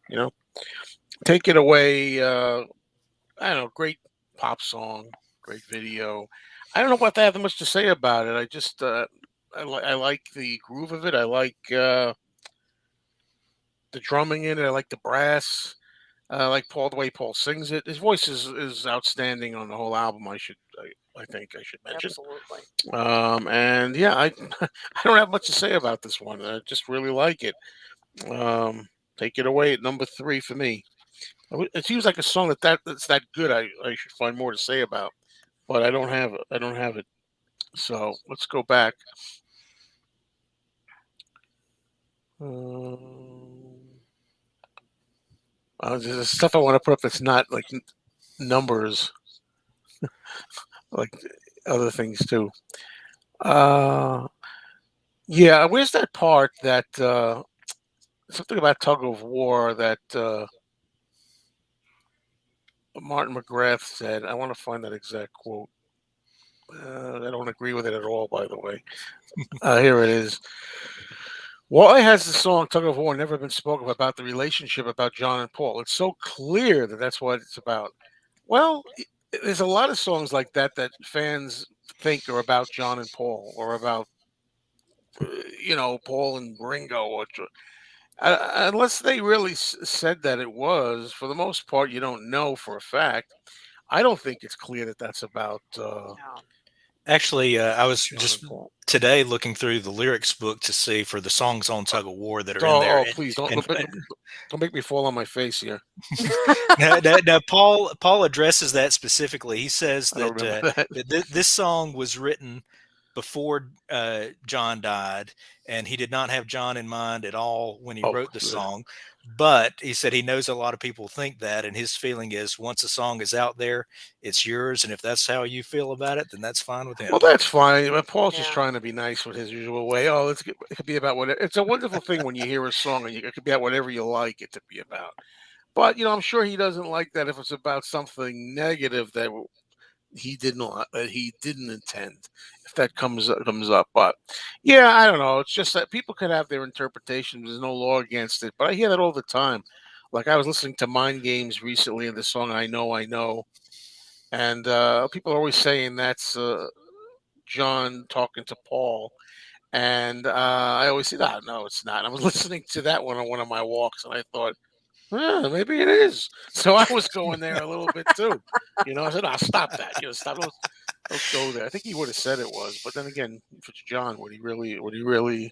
[SPEAKER 1] "Take It Away." I don't know. Great pop song, great video. I don't know what I have much to say about it. I just I like the groove of it. I like the drumming in it. I like the brass. I like the way Paul sings it. His voice is outstanding on the whole album. I think I should mention.
[SPEAKER 3] Absolutely.
[SPEAKER 1] And yeah, I I don't have much to say about this one. I just really like it. Take It Away at number 3 for me. It seems like a song that's that good. I should find more to say about, but I don't have it. I don't have it. So let's go back. There's stuff I want to put up that's not like numbers, like other things too. Yeah, where's that part that something about tug of war that Martin McGrath said? I want to find that exact quote. I don't agree with it at all, by the way. Here it is. Why has the song "Tug of War" never been spoken about the relationship about John and Paul? It's so clear that that's what it's about. Well, there's a lot of songs like that fans think are about John and Paul, or about Paul and Ringo, unless they really said that it was. For the most part, you don't know for a fact. I don't think it's clear that that's about
[SPEAKER 3] No.
[SPEAKER 2] Actually, I was
[SPEAKER 1] John
[SPEAKER 2] just
[SPEAKER 1] and Paul.
[SPEAKER 2] today looking through the lyrics book to see for the songs on Tug of War that are in
[SPEAKER 1] Oh,
[SPEAKER 2] there.
[SPEAKER 1] please
[SPEAKER 2] And,
[SPEAKER 1] don't make me fall on my face here.
[SPEAKER 2] now, Paul addresses that specifically. He says
[SPEAKER 1] I don't
[SPEAKER 2] that
[SPEAKER 1] remember that.
[SPEAKER 2] this song was written before John died, and he did not have John in mind at all when he
[SPEAKER 1] Oh,
[SPEAKER 2] wrote the
[SPEAKER 1] good.
[SPEAKER 2] song. But he said he knows a lot of people think that, and his feeling is once a song is out there, it's yours, and if that's how you feel about it, then that's fine with him.
[SPEAKER 1] Well, that's fine. But Paul's just
[SPEAKER 3] Yeah.
[SPEAKER 1] trying to be nice with his usual way. Oh, it could be about whatever. It's a wonderful thing when you hear a song and it could be about whatever you like it to be about. But I'm sure he doesn't like that if it's about something negative that he didn't intend. If that comes up, but yeah, I don't know. It's just that people could have their interpretations. There's no law against it, but I hear that all the time. Like I was listening to Mind Games recently, and the song I know," and people are always saying that's John talking to Paul, and I always say, "Ah, no, it's not." I was listening to that one on one of my walks, and I thought, maybe it is. So I was going there a little bit too. I said, "I'll stop that. Stop. Don't go there." I think he would have said it was, but then again, if it's John, would he really? Would he really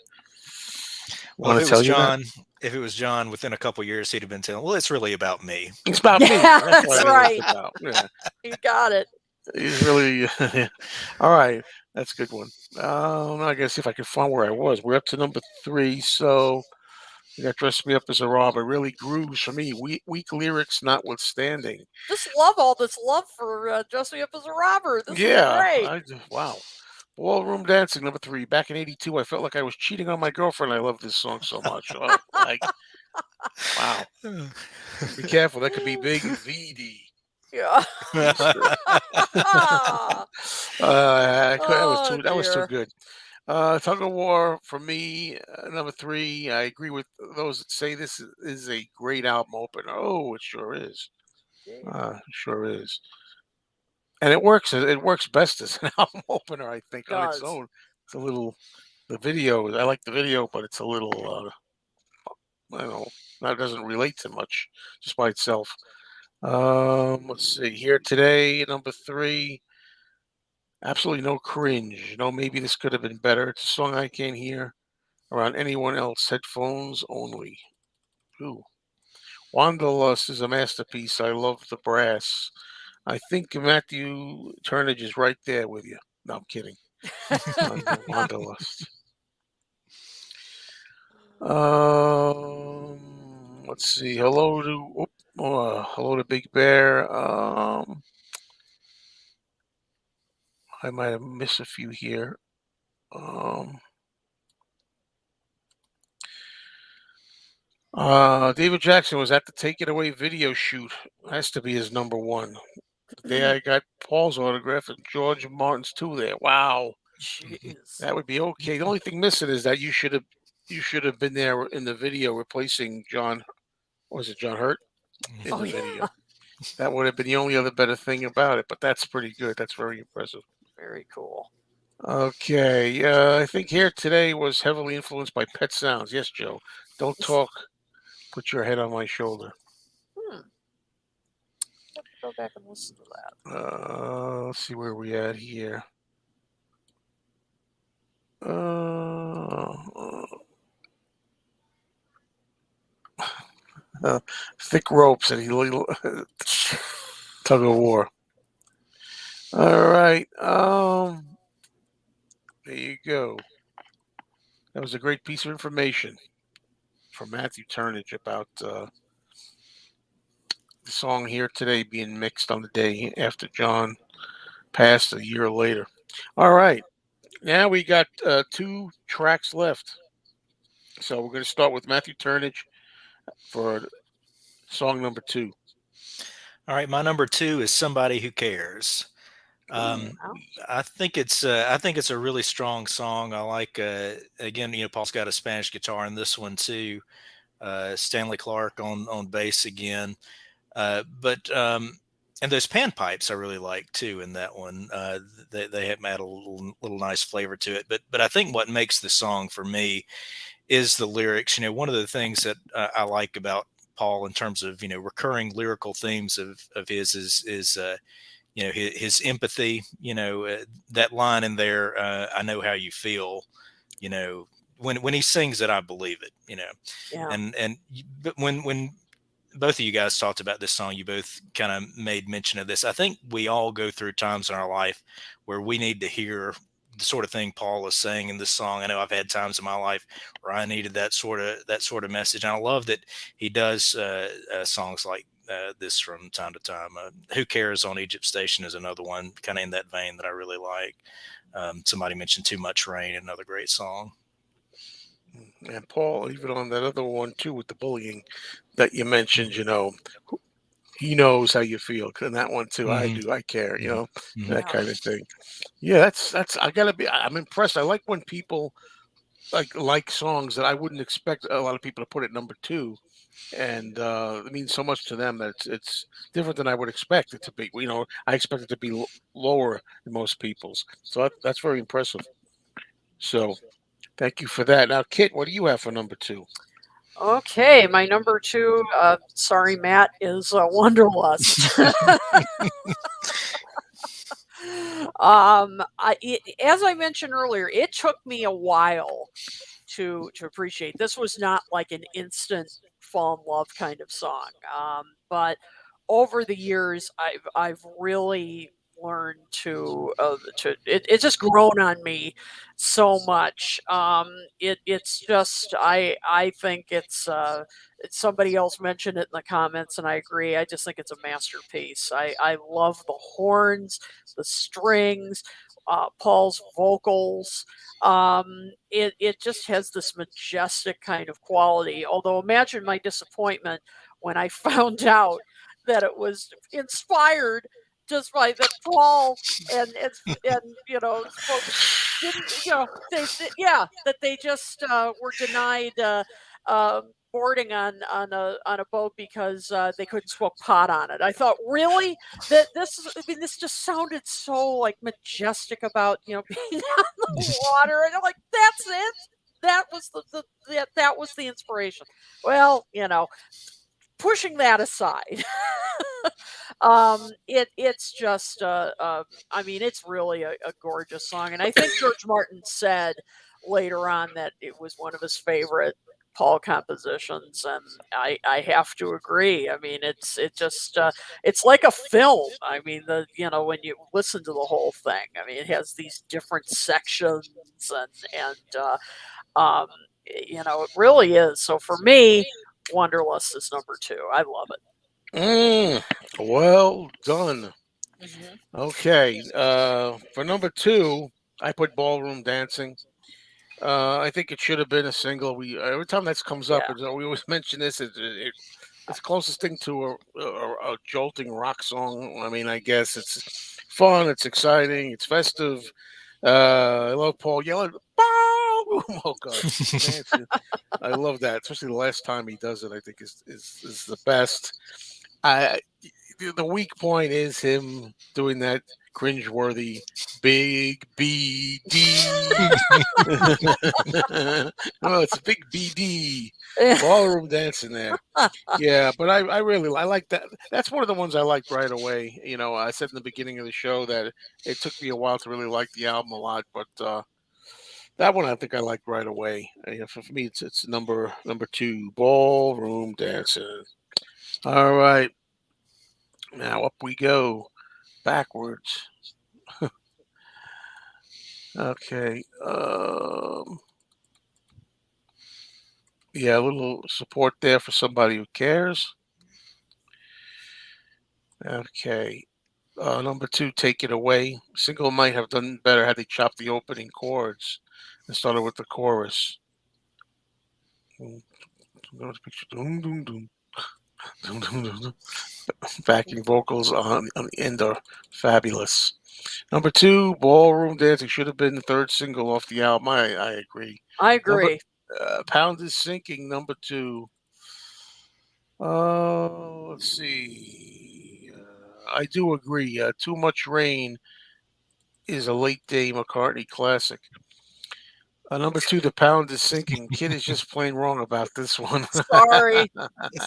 [SPEAKER 2] Well,
[SPEAKER 1] want to tell you that?
[SPEAKER 2] If it was John, within a couple years, he'd have been telling, well, it's really about me.
[SPEAKER 1] It's about me.
[SPEAKER 3] Yeah,
[SPEAKER 1] That's what
[SPEAKER 3] that's
[SPEAKER 1] I know it's
[SPEAKER 3] right.
[SPEAKER 1] about. Yeah,
[SPEAKER 3] You got it.
[SPEAKER 1] he's really all right. That's a good one. I gotta see if I can find where I was. We're up to number 3, so you got "Dress Me Up as a Robber." Really grooves for me. Weak lyrics notwithstanding.
[SPEAKER 3] Just love all this love for Dress Me Up as a Robber. This is
[SPEAKER 1] Yeah,
[SPEAKER 3] great.
[SPEAKER 1] wow. Ballroom Dancing, number 3. Back in '82, I felt like I was cheating on my girlfriend. I love this song so much. Oh, wow. Be careful. That could be big VD.
[SPEAKER 3] Yeah. Oh,
[SPEAKER 1] That was too
[SPEAKER 3] dear.
[SPEAKER 1] good. Tug of War for me, number 3. I agree with those that say this is a great album opener. Oh, it sure is.
[SPEAKER 3] Yeah.
[SPEAKER 1] It sure is. And it works. It works best as an album opener, I think, on its
[SPEAKER 3] Does.
[SPEAKER 1] own. It's a little. The video. I like the video, but it's a little. I don't know. That doesn't relate to much just by itself. Let's see. Here today, number 3. Absolutely no cringe. Maybe this could have been better. It's a song I can't hear around anyone else. Headphones only. Ooh. Wanderlust is a masterpiece. I love the brass. I think Matthew Turnage is right there with you. No, I'm kidding. Wanderlust. Let's see. Hello to Big Bear. I might have missed a few here. David Jackson was at the Take It Away video shoot. Has to be his number 1. There I got Paul's autograph and George Martin's too there. Wow.
[SPEAKER 3] Jeez.
[SPEAKER 1] That would be okay. The only thing missing is that you should have been there in the video replacing John. Was it John Hurt in
[SPEAKER 3] Oh,
[SPEAKER 1] the
[SPEAKER 3] yeah.
[SPEAKER 1] video? That would have been the only other better thing about it. But that's pretty good. That's very impressive.
[SPEAKER 3] Very cool.
[SPEAKER 1] Okay. I think Here Today was heavily influenced by Pet Sounds. Yes, Joe. Don't talk. Put your head on my shoulder.
[SPEAKER 3] Let's go back and listen to that.
[SPEAKER 1] Let's see where we at here. Thick ropes and Tug of War. All right. There you go. That was a great piece of information from Matthew Turnage about the song Here Today being mixed on the day after John passed a year later. All right. Now we got 2 tracks left. So we're going to start with Matthew Turnage for song number 2.
[SPEAKER 2] All right, my number 2 is "Somebody Who Cares."
[SPEAKER 3] Wow.
[SPEAKER 2] I think it's a really strong song. I like again, Paul's got a Spanish guitar in this one too. Stanley Clark on bass again, but and those panpipes I really like too in that one. They have add a little nice flavor to it. But I think what makes the song for me is the lyrics. One of the things that I like about Paul in terms of recurring lyrical themes of his is his empathy. That line in there, "I know how you feel." When he sings it, I believe it.
[SPEAKER 3] Yeah.
[SPEAKER 2] But when both of you guys talked about this song, you both kind of made mention of this. I think we all go through times in our life where we need to hear the sort of thing Paul is saying in this song. I know I've had times in my life where I needed that sort of message. And I love that he does songs like this from time to time. "Who Cares" on Egypt Station is another one, kind of in that vein, that I really like. Somebody mentioned "Too Much Rain," another great song.
[SPEAKER 1] And Paul, even on that other one too, with the bullying that you mentioned, he knows how you feel. And that one too, I do. I care. That kind of thing. Yeah, that's. I'm impressed. I like when people like songs that I wouldn't expect a lot of people to put at number 2, and it means so much to them that it's different than I would expect it to be. I expect it to be lower than most people's, so that's very impressive. So thank you for that. Now, Kit, what do you have for number two?
[SPEAKER 3] Okay, my number two, sorry, Matt, is Wanderlust. As I mentioned earlier, it took me a while to appreciate. This was not like an instant fall in love kind of song, but over the years, I've really learned it's just grown on me so much. It's just I think somebody else mentioned it in the comments, and I agree. I just think it's a masterpiece. I love the horns, the strings, Paul's vocals. It just has this majestic kind of quality. Although imagine my disappointment when I found out that it was inspired just by that Paul and folks didn't that they just were denied boarding on a boat because they couldn't smoke pot on it. I thought, really, this just sounded so like majestic about being on the water, and I'm like, that's it. That was that was the inspiration. Well, pushing that aside, it's just I mean, it's really a gorgeous song, and I think George Martin said later on that it was one of his favorite Paul compositions, and I have to agree. I mean, it's like a film. I mean, when you listen to the whole thing, I mean, it has these different sections, and it really is. So for me, Wanderlust is number two. I love it.
[SPEAKER 1] Well done.
[SPEAKER 3] Hmm.
[SPEAKER 1] Okay, for number two, I put Ballroom Dancing. I think it should have been a single. We every time that comes up,
[SPEAKER 3] Yeah.
[SPEAKER 1] we always mention this. It's the closest thing to a jolting rock song. I mean, I guess it's fun, it's exciting, it's festive. I love Paul yelling, "Ballroom!" Oh God, dancing. I love that, especially the last time he does it. I think is the best. I the weak point is him doing that cringeworthy big BD. Oh, it's a big BD ballroom dancing there. Yeah, but I really I like that. That's one of the ones I liked right away. I said in the beginning of the show that it took me a while to really like the album a lot, but that one I think I liked right away. For me, it's number two, ballroom dancing. All right, now up we go backwards. Okay. Yeah, a little support there for somebody who cares. Okay. Number two, Take It Away. Single might have done better had they chopped the opening chords and started with the chorus. Doom, doom, doom. Doom, doom, doom, doom. Backing vocals on the end are fabulous. Number two, Ballroom Dancing should have been the third single off the album. I agree.
[SPEAKER 3] I
[SPEAKER 1] Number
[SPEAKER 3] agree.
[SPEAKER 1] Pound is Sinking, number two. Let's see. I do agree. Too Much Rain is a late day McCartney classic. Number two, The Pound is Sinking. Kid is just plain wrong about this one.
[SPEAKER 3] Sorry.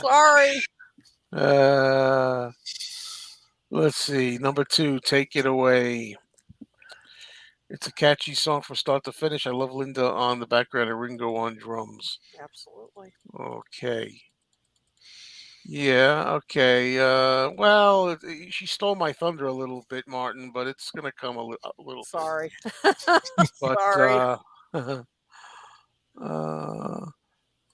[SPEAKER 3] Sorry.
[SPEAKER 1] uh, let's see. Number two, Take It Away. It's a catchy song from start to finish. I love Linda on the background and Ringo on drums.
[SPEAKER 3] Absolutely.
[SPEAKER 1] Okay. Yeah, okay. Well, she stole my thunder a little bit, Martin, but it's gonna come a little bit.
[SPEAKER 3] Sorry.
[SPEAKER 1] But
[SPEAKER 3] Sorry.
[SPEAKER 1] uh,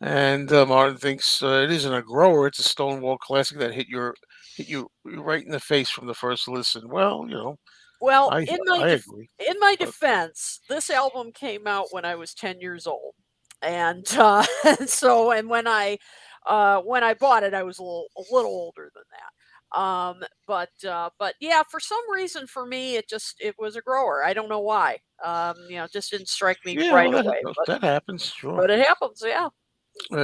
[SPEAKER 1] and Martin thinks it isn't a grower; it's a Stonewall classic that hit you right in the face from the first listen. Well,
[SPEAKER 3] Well,
[SPEAKER 1] I I agree.
[SPEAKER 3] in my
[SPEAKER 1] But
[SPEAKER 3] defense, this album came out when I was 10 years old. And and when I bought it, I was a little older than that. But yeah, for some reason for me it was a grower. I don't know why. Just didn't strike me
[SPEAKER 1] yeah,
[SPEAKER 3] right
[SPEAKER 1] well,
[SPEAKER 3] away.
[SPEAKER 1] that happens, sure.
[SPEAKER 3] But it happens, yeah.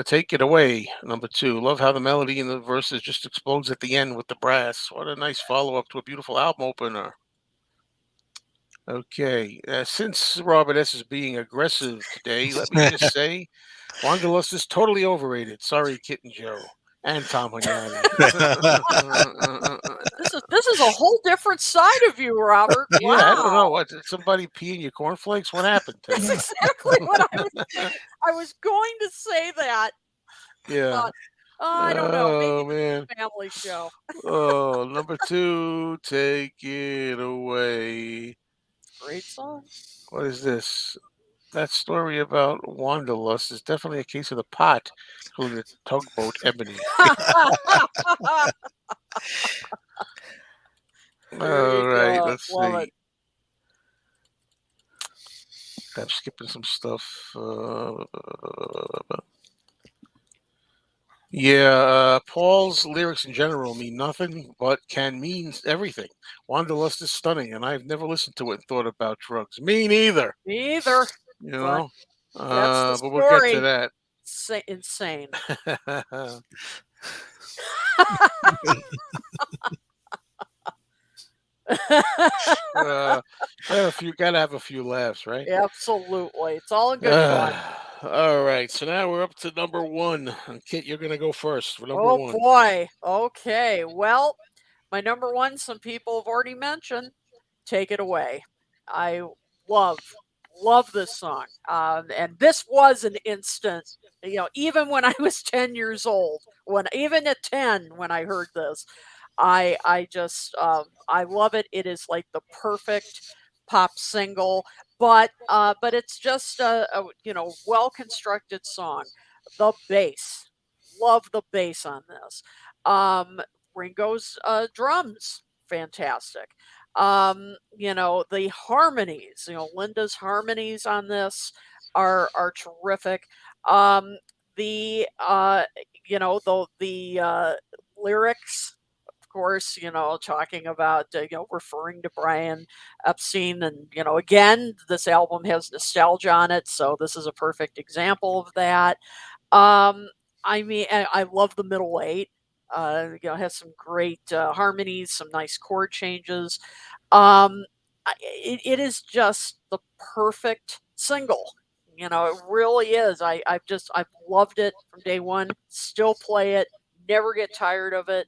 [SPEAKER 1] Take it away. Number two. Love how the melody in the verses just explodes at the end with the brass. What a nice follow up to a beautiful album opener. Okay. Since Robert S. is being aggressive today, let me just say Wanderlust is totally overrated. Sorry, Kitten Joe and Tom Hunyadi.
[SPEAKER 3] This is a whole different side of you, Robert.
[SPEAKER 1] Yeah, I don't know.
[SPEAKER 3] Wow.
[SPEAKER 1] What, did somebody pee in your cornflakes? What happened
[SPEAKER 3] That's
[SPEAKER 1] today?
[SPEAKER 3] exactly what I was going to say that.
[SPEAKER 1] Yeah.
[SPEAKER 3] Thought, I don't know. Maybe
[SPEAKER 1] Oh man.
[SPEAKER 3] it's a family show.
[SPEAKER 1] Oh, number two, take it away.
[SPEAKER 3] Great song.
[SPEAKER 1] What is this? That story about Wanderlust is definitely a case of the pot, including the tugboat Ebony.
[SPEAKER 3] There you
[SPEAKER 1] All right,
[SPEAKER 3] go.
[SPEAKER 1] let's
[SPEAKER 3] Love it.
[SPEAKER 1] see. I'm skipping some stuff. Yeah, Paul's lyrics in general mean nothing, but can mean everything. Wanderlust is stunning, and I've never listened to it and thought about drugs. Me neither.
[SPEAKER 3] Me either.
[SPEAKER 1] You
[SPEAKER 3] But
[SPEAKER 1] know,
[SPEAKER 3] that's the
[SPEAKER 1] but we'll get to
[SPEAKER 3] story.
[SPEAKER 1] that.
[SPEAKER 3] Insane.
[SPEAKER 1] I have a few. Gotta have a few laughs, right?
[SPEAKER 3] Absolutely. It's all in good fun.
[SPEAKER 1] All right, so now we're up to number one. And Kit, you're gonna go first for number
[SPEAKER 3] Oh
[SPEAKER 1] one.
[SPEAKER 3] boy. Okay. Well, my number one, some people have already mentioned. Take it away. I love this song. And this was an instant, even when I was 10 years old, even at 10, when I heard this, I just I love it. It is like the perfect pop single, but it's just a well constructed song. The bass, love the bass on this. Um, Ringo's drums, fantastic. The harmonies, Linda's harmonies on this are terrific. Um, the the lyrics, of course, talking about, referring to Brian Epstein. And, again, this album has nostalgia on it. So this is a perfect example of that. Um, I mean, I love the middle eight. Has some great harmonies, some nice chord changes. Um, it is just the perfect single. It really is. I've loved it from day one. Still play it. Never get tired of it.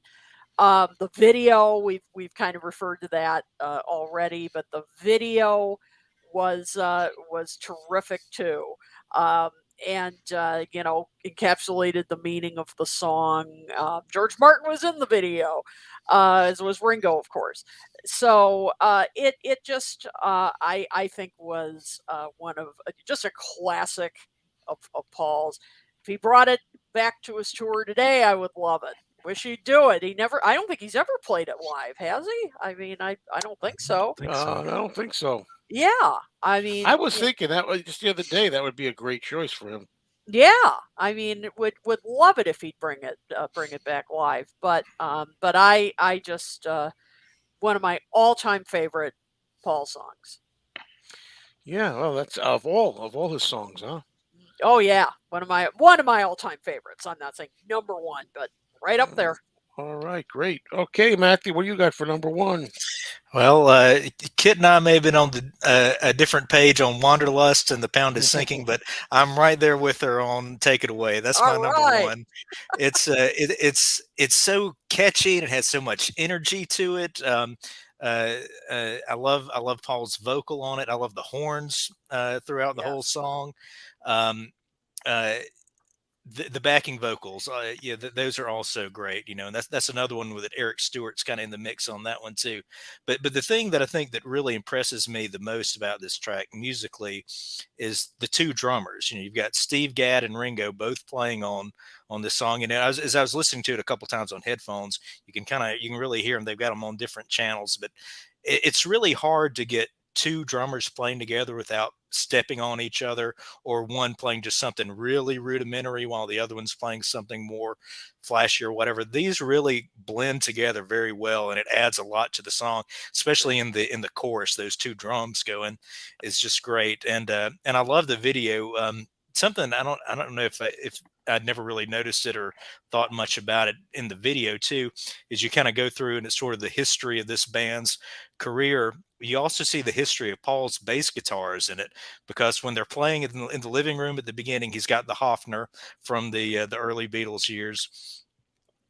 [SPEAKER 3] The video, we've kind of referred to that already, but the video was terrific too. Um, and encapsulated the meaning of the song. George Martin was in the video, as was Ringo, of course. So it just I think was one of just a classic of Paul's. If he brought it back to his tour today, I would love it. Wish he'd do it. I don't think he's ever played it live, has he? I mean, I don't think so.
[SPEAKER 1] I don't think so.
[SPEAKER 3] Yeah. I mean,
[SPEAKER 1] I was thinking that was just the other day. That would be a great choice for him.
[SPEAKER 3] yeah. I mean, would love it if he'd bring it back live. But I just one of my all-time favorite Paul songs.
[SPEAKER 1] Yeah, well, that's of all his songs, huh?
[SPEAKER 3] Oh yeah, one of my all-time favorites. I'm not saying number one, but right up there.
[SPEAKER 1] All right, great. Okay, Matthew, what do you got for number one?
[SPEAKER 2] Well, Kit and I may have been on a different page on Wanderlust and The Pound is Sinking, but I'm right there with her on Take It Away. That's my
[SPEAKER 3] All
[SPEAKER 2] number
[SPEAKER 3] right.
[SPEAKER 2] one. It's so catchy and it has so much energy to it. I love Paul's vocal on it. I love the horns throughout the whole
[SPEAKER 3] Yes.
[SPEAKER 2] song. Um, uh, the backing vocals, yeah, those are also great, and that's another one with Eric Stewart's kind of in the mix on that one too. But the thing that I think that really impresses me the most about this track musically is the two drummers. You've got Steve Gadd and Ringo both playing on this song, and as I was listening to it a couple times on headphones, you can really hear them. They've got them on different channels, but it's really hard to get two drummers playing together without stepping on each other, or one playing just something really rudimentary while the other one's playing something more flashy or whatever. These really blend together very well, and it adds a lot to the song, especially in the chorus. Those two drums going is just great, and I love the video. Something I don't know if I'd never really noticed it or thought much about it in the video too, is you kind of go through and it's sort of the history of this band's career. You also see the history of Paul's bass guitars in it, because when they're playing in the living room at the beginning, he's got the Hofner from the early Beatles years.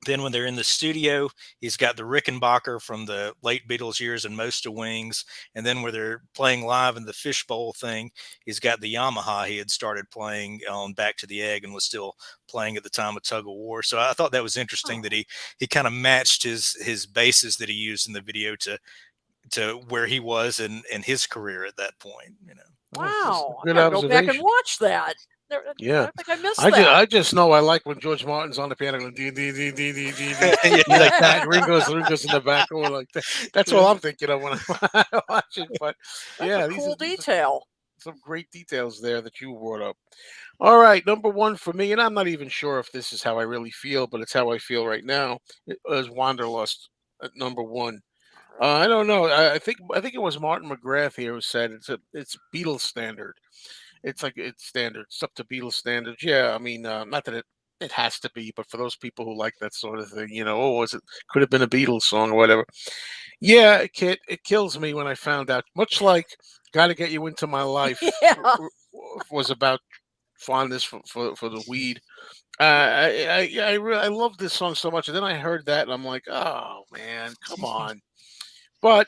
[SPEAKER 2] Then when they're in the studio, he's got the Rickenbacker from the late Beatles years and most of Wings. And then where they're playing live in the Fishbowl thing, he's got the Yamaha he had started playing on Back to the Egg and was still playing at the time of Tug of War. So I thought that was interesting that he kind of matched his basses that he used in the video to where he was in his career at that point.
[SPEAKER 3] Wow, I
[SPEAKER 1] Good
[SPEAKER 3] gotta go back and
[SPEAKER 1] observation.
[SPEAKER 3] watch that.
[SPEAKER 1] Yeah.
[SPEAKER 3] I think I missed that.
[SPEAKER 1] I just know I like when George Martin's on the piano going dee, dee, dee, dee, dee, dee, dee.
[SPEAKER 2] Yeah.
[SPEAKER 1] He's like that. And Ringo's in the back going like that. That's all I'm thinking of when I watch it. But
[SPEAKER 3] That's
[SPEAKER 1] yeah,
[SPEAKER 3] a cool detail.
[SPEAKER 1] some great details there that you brought up. All right, number one for me, and I'm not even sure if this is how I really feel, but it's how I feel right now. It was Wanderlust at number one. I don't know. I think it was Martin McGrath here who said it's Beatles standard. It's like it's standard. It's up to Beatles standards. Yeah, I mean, not that it has to be, but for those people who like that sort of thing, was it could have been a Beatles song or whatever. Yeah, it kills me when I found out. Much like "Got to Get You Into My Life"
[SPEAKER 3] Yeah.
[SPEAKER 1] was about fondness for the weed. I love this song so much, and then I heard that, and I'm like, oh man, come on. But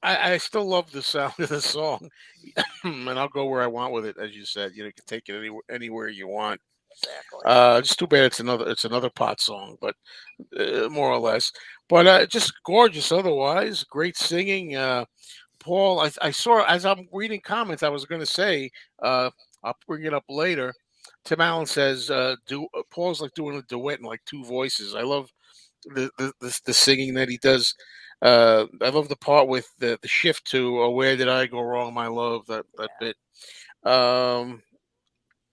[SPEAKER 1] I still love the sound of the song, and I'll go where I want with it, as you said. You can take it anywhere you want.
[SPEAKER 3] Exactly.
[SPEAKER 1] Just too bad it's another pot song, but more or less. But just gorgeous otherwise. Great singing. Paul, I saw as I'm reading comments, I was going to say, I'll bring it up later. Tim Allen says, Paul's like doing a duet in like two voices. I love the singing that he does. I love the part with the shift to "Where Did I Go Wrong, My Love?" That bit.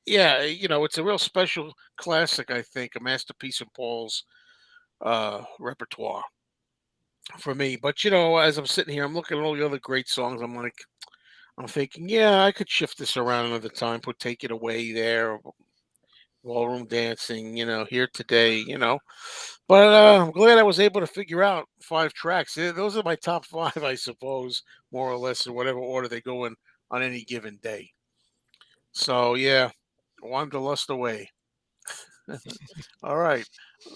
[SPEAKER 1] Yeah, it's a real special classic. I think a masterpiece in Paul's repertoire for me. But as I'm sitting here, I'm looking at all the other great songs. I'm thinking, yeah, I could shift this around another time. Put "Take It Away" there, "Ballroom Dancing," "Here Today," But I'm glad I was able to figure out 5 tracks. Those are my top five, I suppose, more or less, in whatever order they go in on any given day. So yeah, Wanderlust away. All right,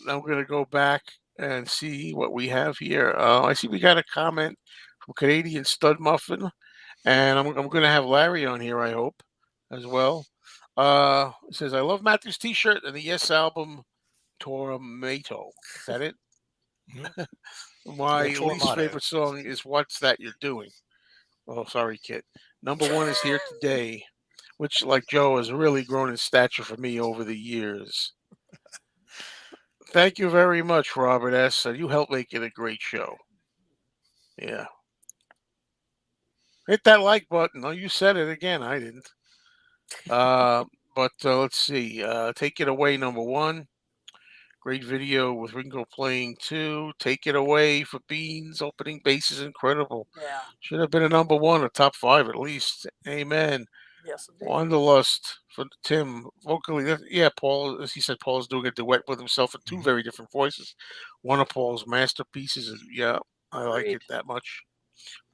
[SPEAKER 1] now we're gonna go back and see what we have here. I see we got a comment from Canadian Stud Muffin, and I'm gonna have Larry on here, I hope, as well. It says, "I love Matthew's T-shirt and the Yes album Tormato." Is that it? My
[SPEAKER 2] Yeah,
[SPEAKER 1] least
[SPEAKER 2] Tormato.
[SPEAKER 1] favorite song is "What's That You're Doing." Oh, sorry, kid. Number one is "Here Today," which, like Joe, has really grown in stature for me over the years. Thank you very much, Robert S. You helped make it a great show. Yeah. Hit that like button. Oh, you said it again. I didn't. But let's see. Take It Away, number one. Great video with Ringo playing too. "Take It Away" for Beans. Opening bass is incredible.
[SPEAKER 3] Yeah.
[SPEAKER 1] Should have been a number one, a top five at least. Amen.
[SPEAKER 3] Yes, indeed.
[SPEAKER 1] Wanderlust for Tim. Vocally, yeah, Paul, as he said, Paul is doing a duet with himself in two very different voices. One of Paul's masterpieces. Yeah, I like
[SPEAKER 3] Agreed.
[SPEAKER 1] it that much.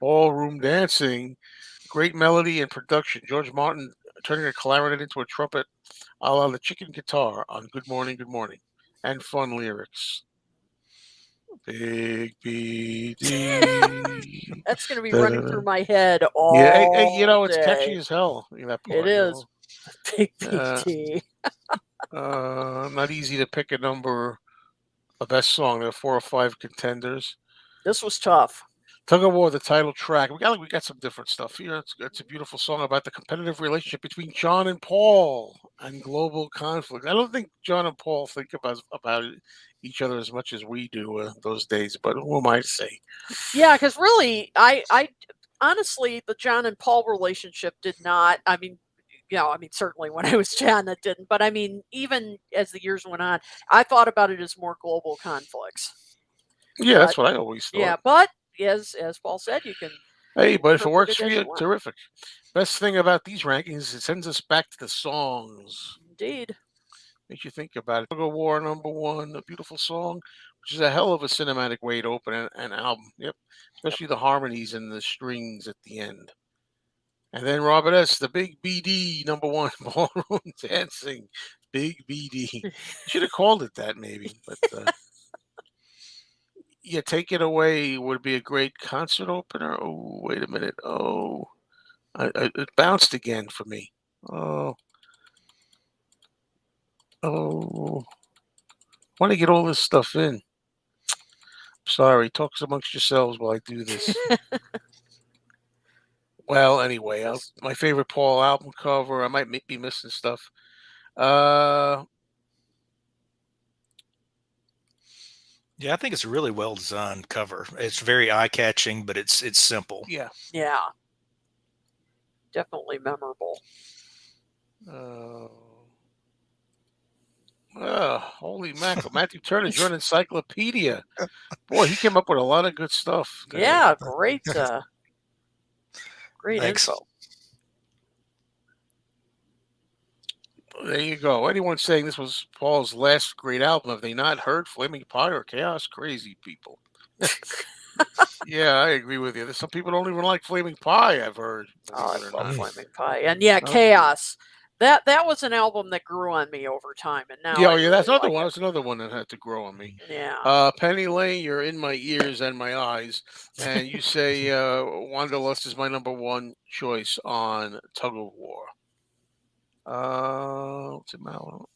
[SPEAKER 1] Ballroom Dancing. Great melody and production. George Martin turning a clarinet into a trumpet, a la the chicken guitar on "Good Morning, Good Morning," and fun lyrics. Big BD.
[SPEAKER 3] That's going to be running
[SPEAKER 1] Da-da-da.
[SPEAKER 3] through my head
[SPEAKER 1] Yeah,
[SPEAKER 3] all
[SPEAKER 1] it's catchy
[SPEAKER 3] day.
[SPEAKER 1] as hell. That
[SPEAKER 3] It
[SPEAKER 1] part,
[SPEAKER 3] is. Big
[SPEAKER 1] Uh,
[SPEAKER 3] BT.
[SPEAKER 1] Not easy to pick a best song. There are 4 or 5 contenders.
[SPEAKER 3] This was tough.
[SPEAKER 1] "Tug of War," the title track. We got some different stuff here. It's a beautiful song about the competitive relationship between John and Paul and global conflict. I don't think John and Paul think about each other as much as we do those days. But who am I to say?
[SPEAKER 3] Yeah, because really, I honestly, the John and Paul relationship did not. I mean, certainly when I was John, that didn't. But I mean, even as the years went on, I thought about it as more global conflicts.
[SPEAKER 1] Yeah, that's what I always thought.
[SPEAKER 3] Yeah, but as Paul said, you can.
[SPEAKER 1] Hey, but if it
[SPEAKER 3] interpret
[SPEAKER 1] works
[SPEAKER 3] it
[SPEAKER 1] for
[SPEAKER 3] as
[SPEAKER 1] you,
[SPEAKER 3] you want.
[SPEAKER 1] terrific. Best thing about these rankings is it sends us back to the songs.
[SPEAKER 3] Indeed.
[SPEAKER 1] Makes you think about it. Tug of War #1, a beautiful song, which is a hell of a cinematic way to open an album. Yep,
[SPEAKER 3] Yep.
[SPEAKER 1] especially the harmonies and the strings at the end. And then Robert S., the Big BD #1 ballroom dancing, Big BD. Should have called it that maybe, but yeah, Take It Away would be a great concert opener. Oh, wait a minute. Oh, it bounced again for me. Oh, oh, want to get all this stuff in. Sorry, talk amongst yourselves while I do this. Well, anyway,
[SPEAKER 3] Yes.
[SPEAKER 1] my favorite Paul album cover. I might be missing stuff. Uh,
[SPEAKER 2] Yeah, I think it's a really well designed cover. It's very eye catching, but it's simple.
[SPEAKER 1] yeah.
[SPEAKER 3] Yeah. Definitely memorable.
[SPEAKER 1] Uh, Holy mackerel! Matthew Turner's your encyclopedia. Boy, he came up with a lot of good stuff today.
[SPEAKER 3] Yeah, great great
[SPEAKER 2] Thanks.
[SPEAKER 3] info.
[SPEAKER 1] There you go. Anyone saying this was Paul's last great album, have they not heard Flaming Pie or Chaos? Crazy people. Yeah, I agree with you. There's some people don't even like Flaming Pie, I've heard.
[SPEAKER 3] Oh, I
[SPEAKER 1] Believe it or
[SPEAKER 3] love
[SPEAKER 1] not.
[SPEAKER 3] Flaming Pie. And yeah,
[SPEAKER 1] Okay.
[SPEAKER 3] Chaos. That was an album that grew on me over time, and now
[SPEAKER 1] Yeah,
[SPEAKER 3] I
[SPEAKER 1] oh, yeah, that's
[SPEAKER 3] really
[SPEAKER 1] another
[SPEAKER 3] like
[SPEAKER 1] one.
[SPEAKER 3] it.
[SPEAKER 1] That's another one that had to grow on me.
[SPEAKER 3] Yeah.
[SPEAKER 1] Penny Lane, you're in my ears and my eyes, and you say Wanderlust is my #1 choice on Tug of War. What's it, Mal?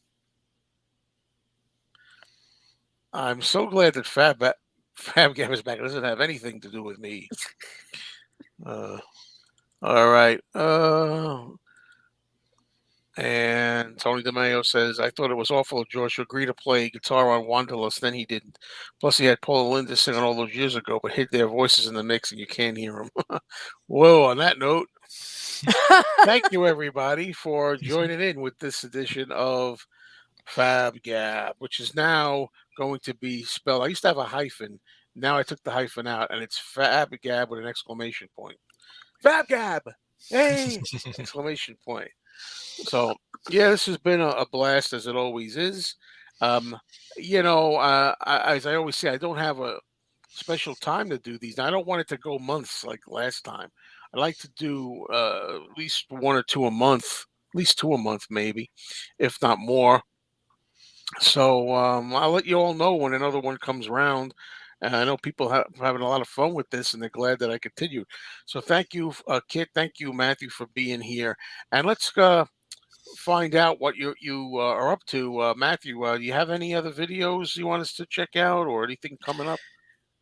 [SPEAKER 1] I'm so glad that FaB GaB is back. It doesn't have anything to do with me. All right. And Tony DeMayo says, I thought it was awful of George to agree to play guitar on Wanderlust, then he didn't. Plus, he had Paul and Linda singing all those years ago, but hid their voices in the mix and you can't hear them. Whoa, on that note, thank you, everybody, for joining in with this edition of FaB GaB, which is now going to be spelled. I used to have a hyphen. Now I took the hyphen out, and it's FaB GaB with an exclamation point. FaB GaB! Hey! Exclamation point. So, yeah, this has been a blast, as it always is. As I always say, I don't have a special time to do these. Now, I don't want it to go months like last time. I like to do at least one or two a month, at least two a month, maybe, if not more. So I'll let you all know when another one comes around. I know people having a lot of fun with this, and they're glad that I continued. So thank you, Kit. Thank you, Matthew, for being here. And let's find out what you are up to, Matthew. Do you have any other videos you want us to check out, or anything coming up?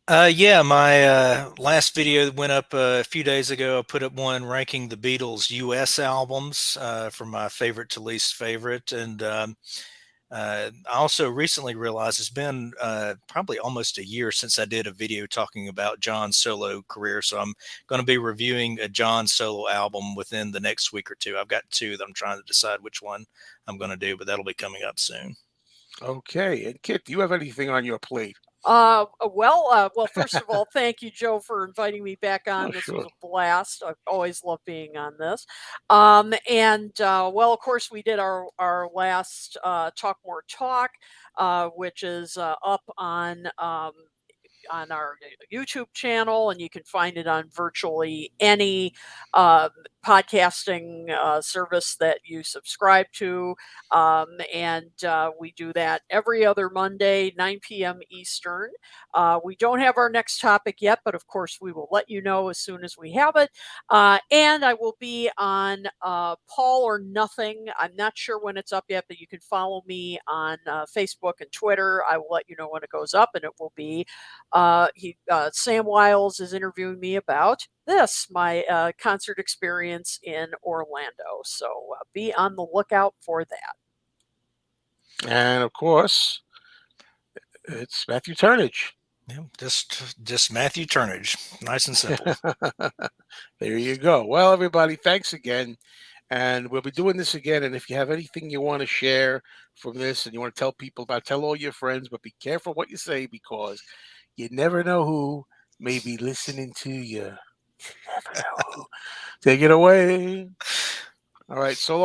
[SPEAKER 2] Yeah, my last video that went up a few days ago, I put up one ranking the Beatles' U.S. albums from my favorite to least favorite. And I also recently realized it's been probably almost a year since I did a video talking about John's solo career. So I'm going to be reviewing a John solo album within the next week or two. I've got two that I'm trying to decide which one I'm going to do, but that'll be coming up soon.
[SPEAKER 1] Okay. And Kit, do you have anything on your plate?
[SPEAKER 3] Well, first of all, thank you, Joe, for inviting me back on.
[SPEAKER 1] Oh,
[SPEAKER 3] This
[SPEAKER 1] sure.
[SPEAKER 3] was a blast. I've always loved being on this. Well, of course, we did our last Talk More Talk, which is up on our YouTube channel, and you can find it on virtually any uh, podcasting service that you subscribe to. We do that every other Monday, 9 p.m. Eastern. We don't have our next topic yet, but of course, we will let you know as soon as we have it. And I will be on Paul or Nothing. I'm not sure when it's up yet, but you can follow me on Facebook and Twitter. I will let you know when it goes up, and it will be Sam Wiles is interviewing me about this, my concert experience in Orlando. So be on the lookout for that.
[SPEAKER 1] And of course, it's Matthew Turnage.
[SPEAKER 2] Yeah, just Matthew Turnage, nice and simple.
[SPEAKER 1] There you go. Well, everybody, thanks again. And we'll be doing this again. And if you have anything you want to share from this and you want to tell people about, tell all your friends, but be careful what you say because you never know who may be listening to you. Never know who. Take it away. All right. So long.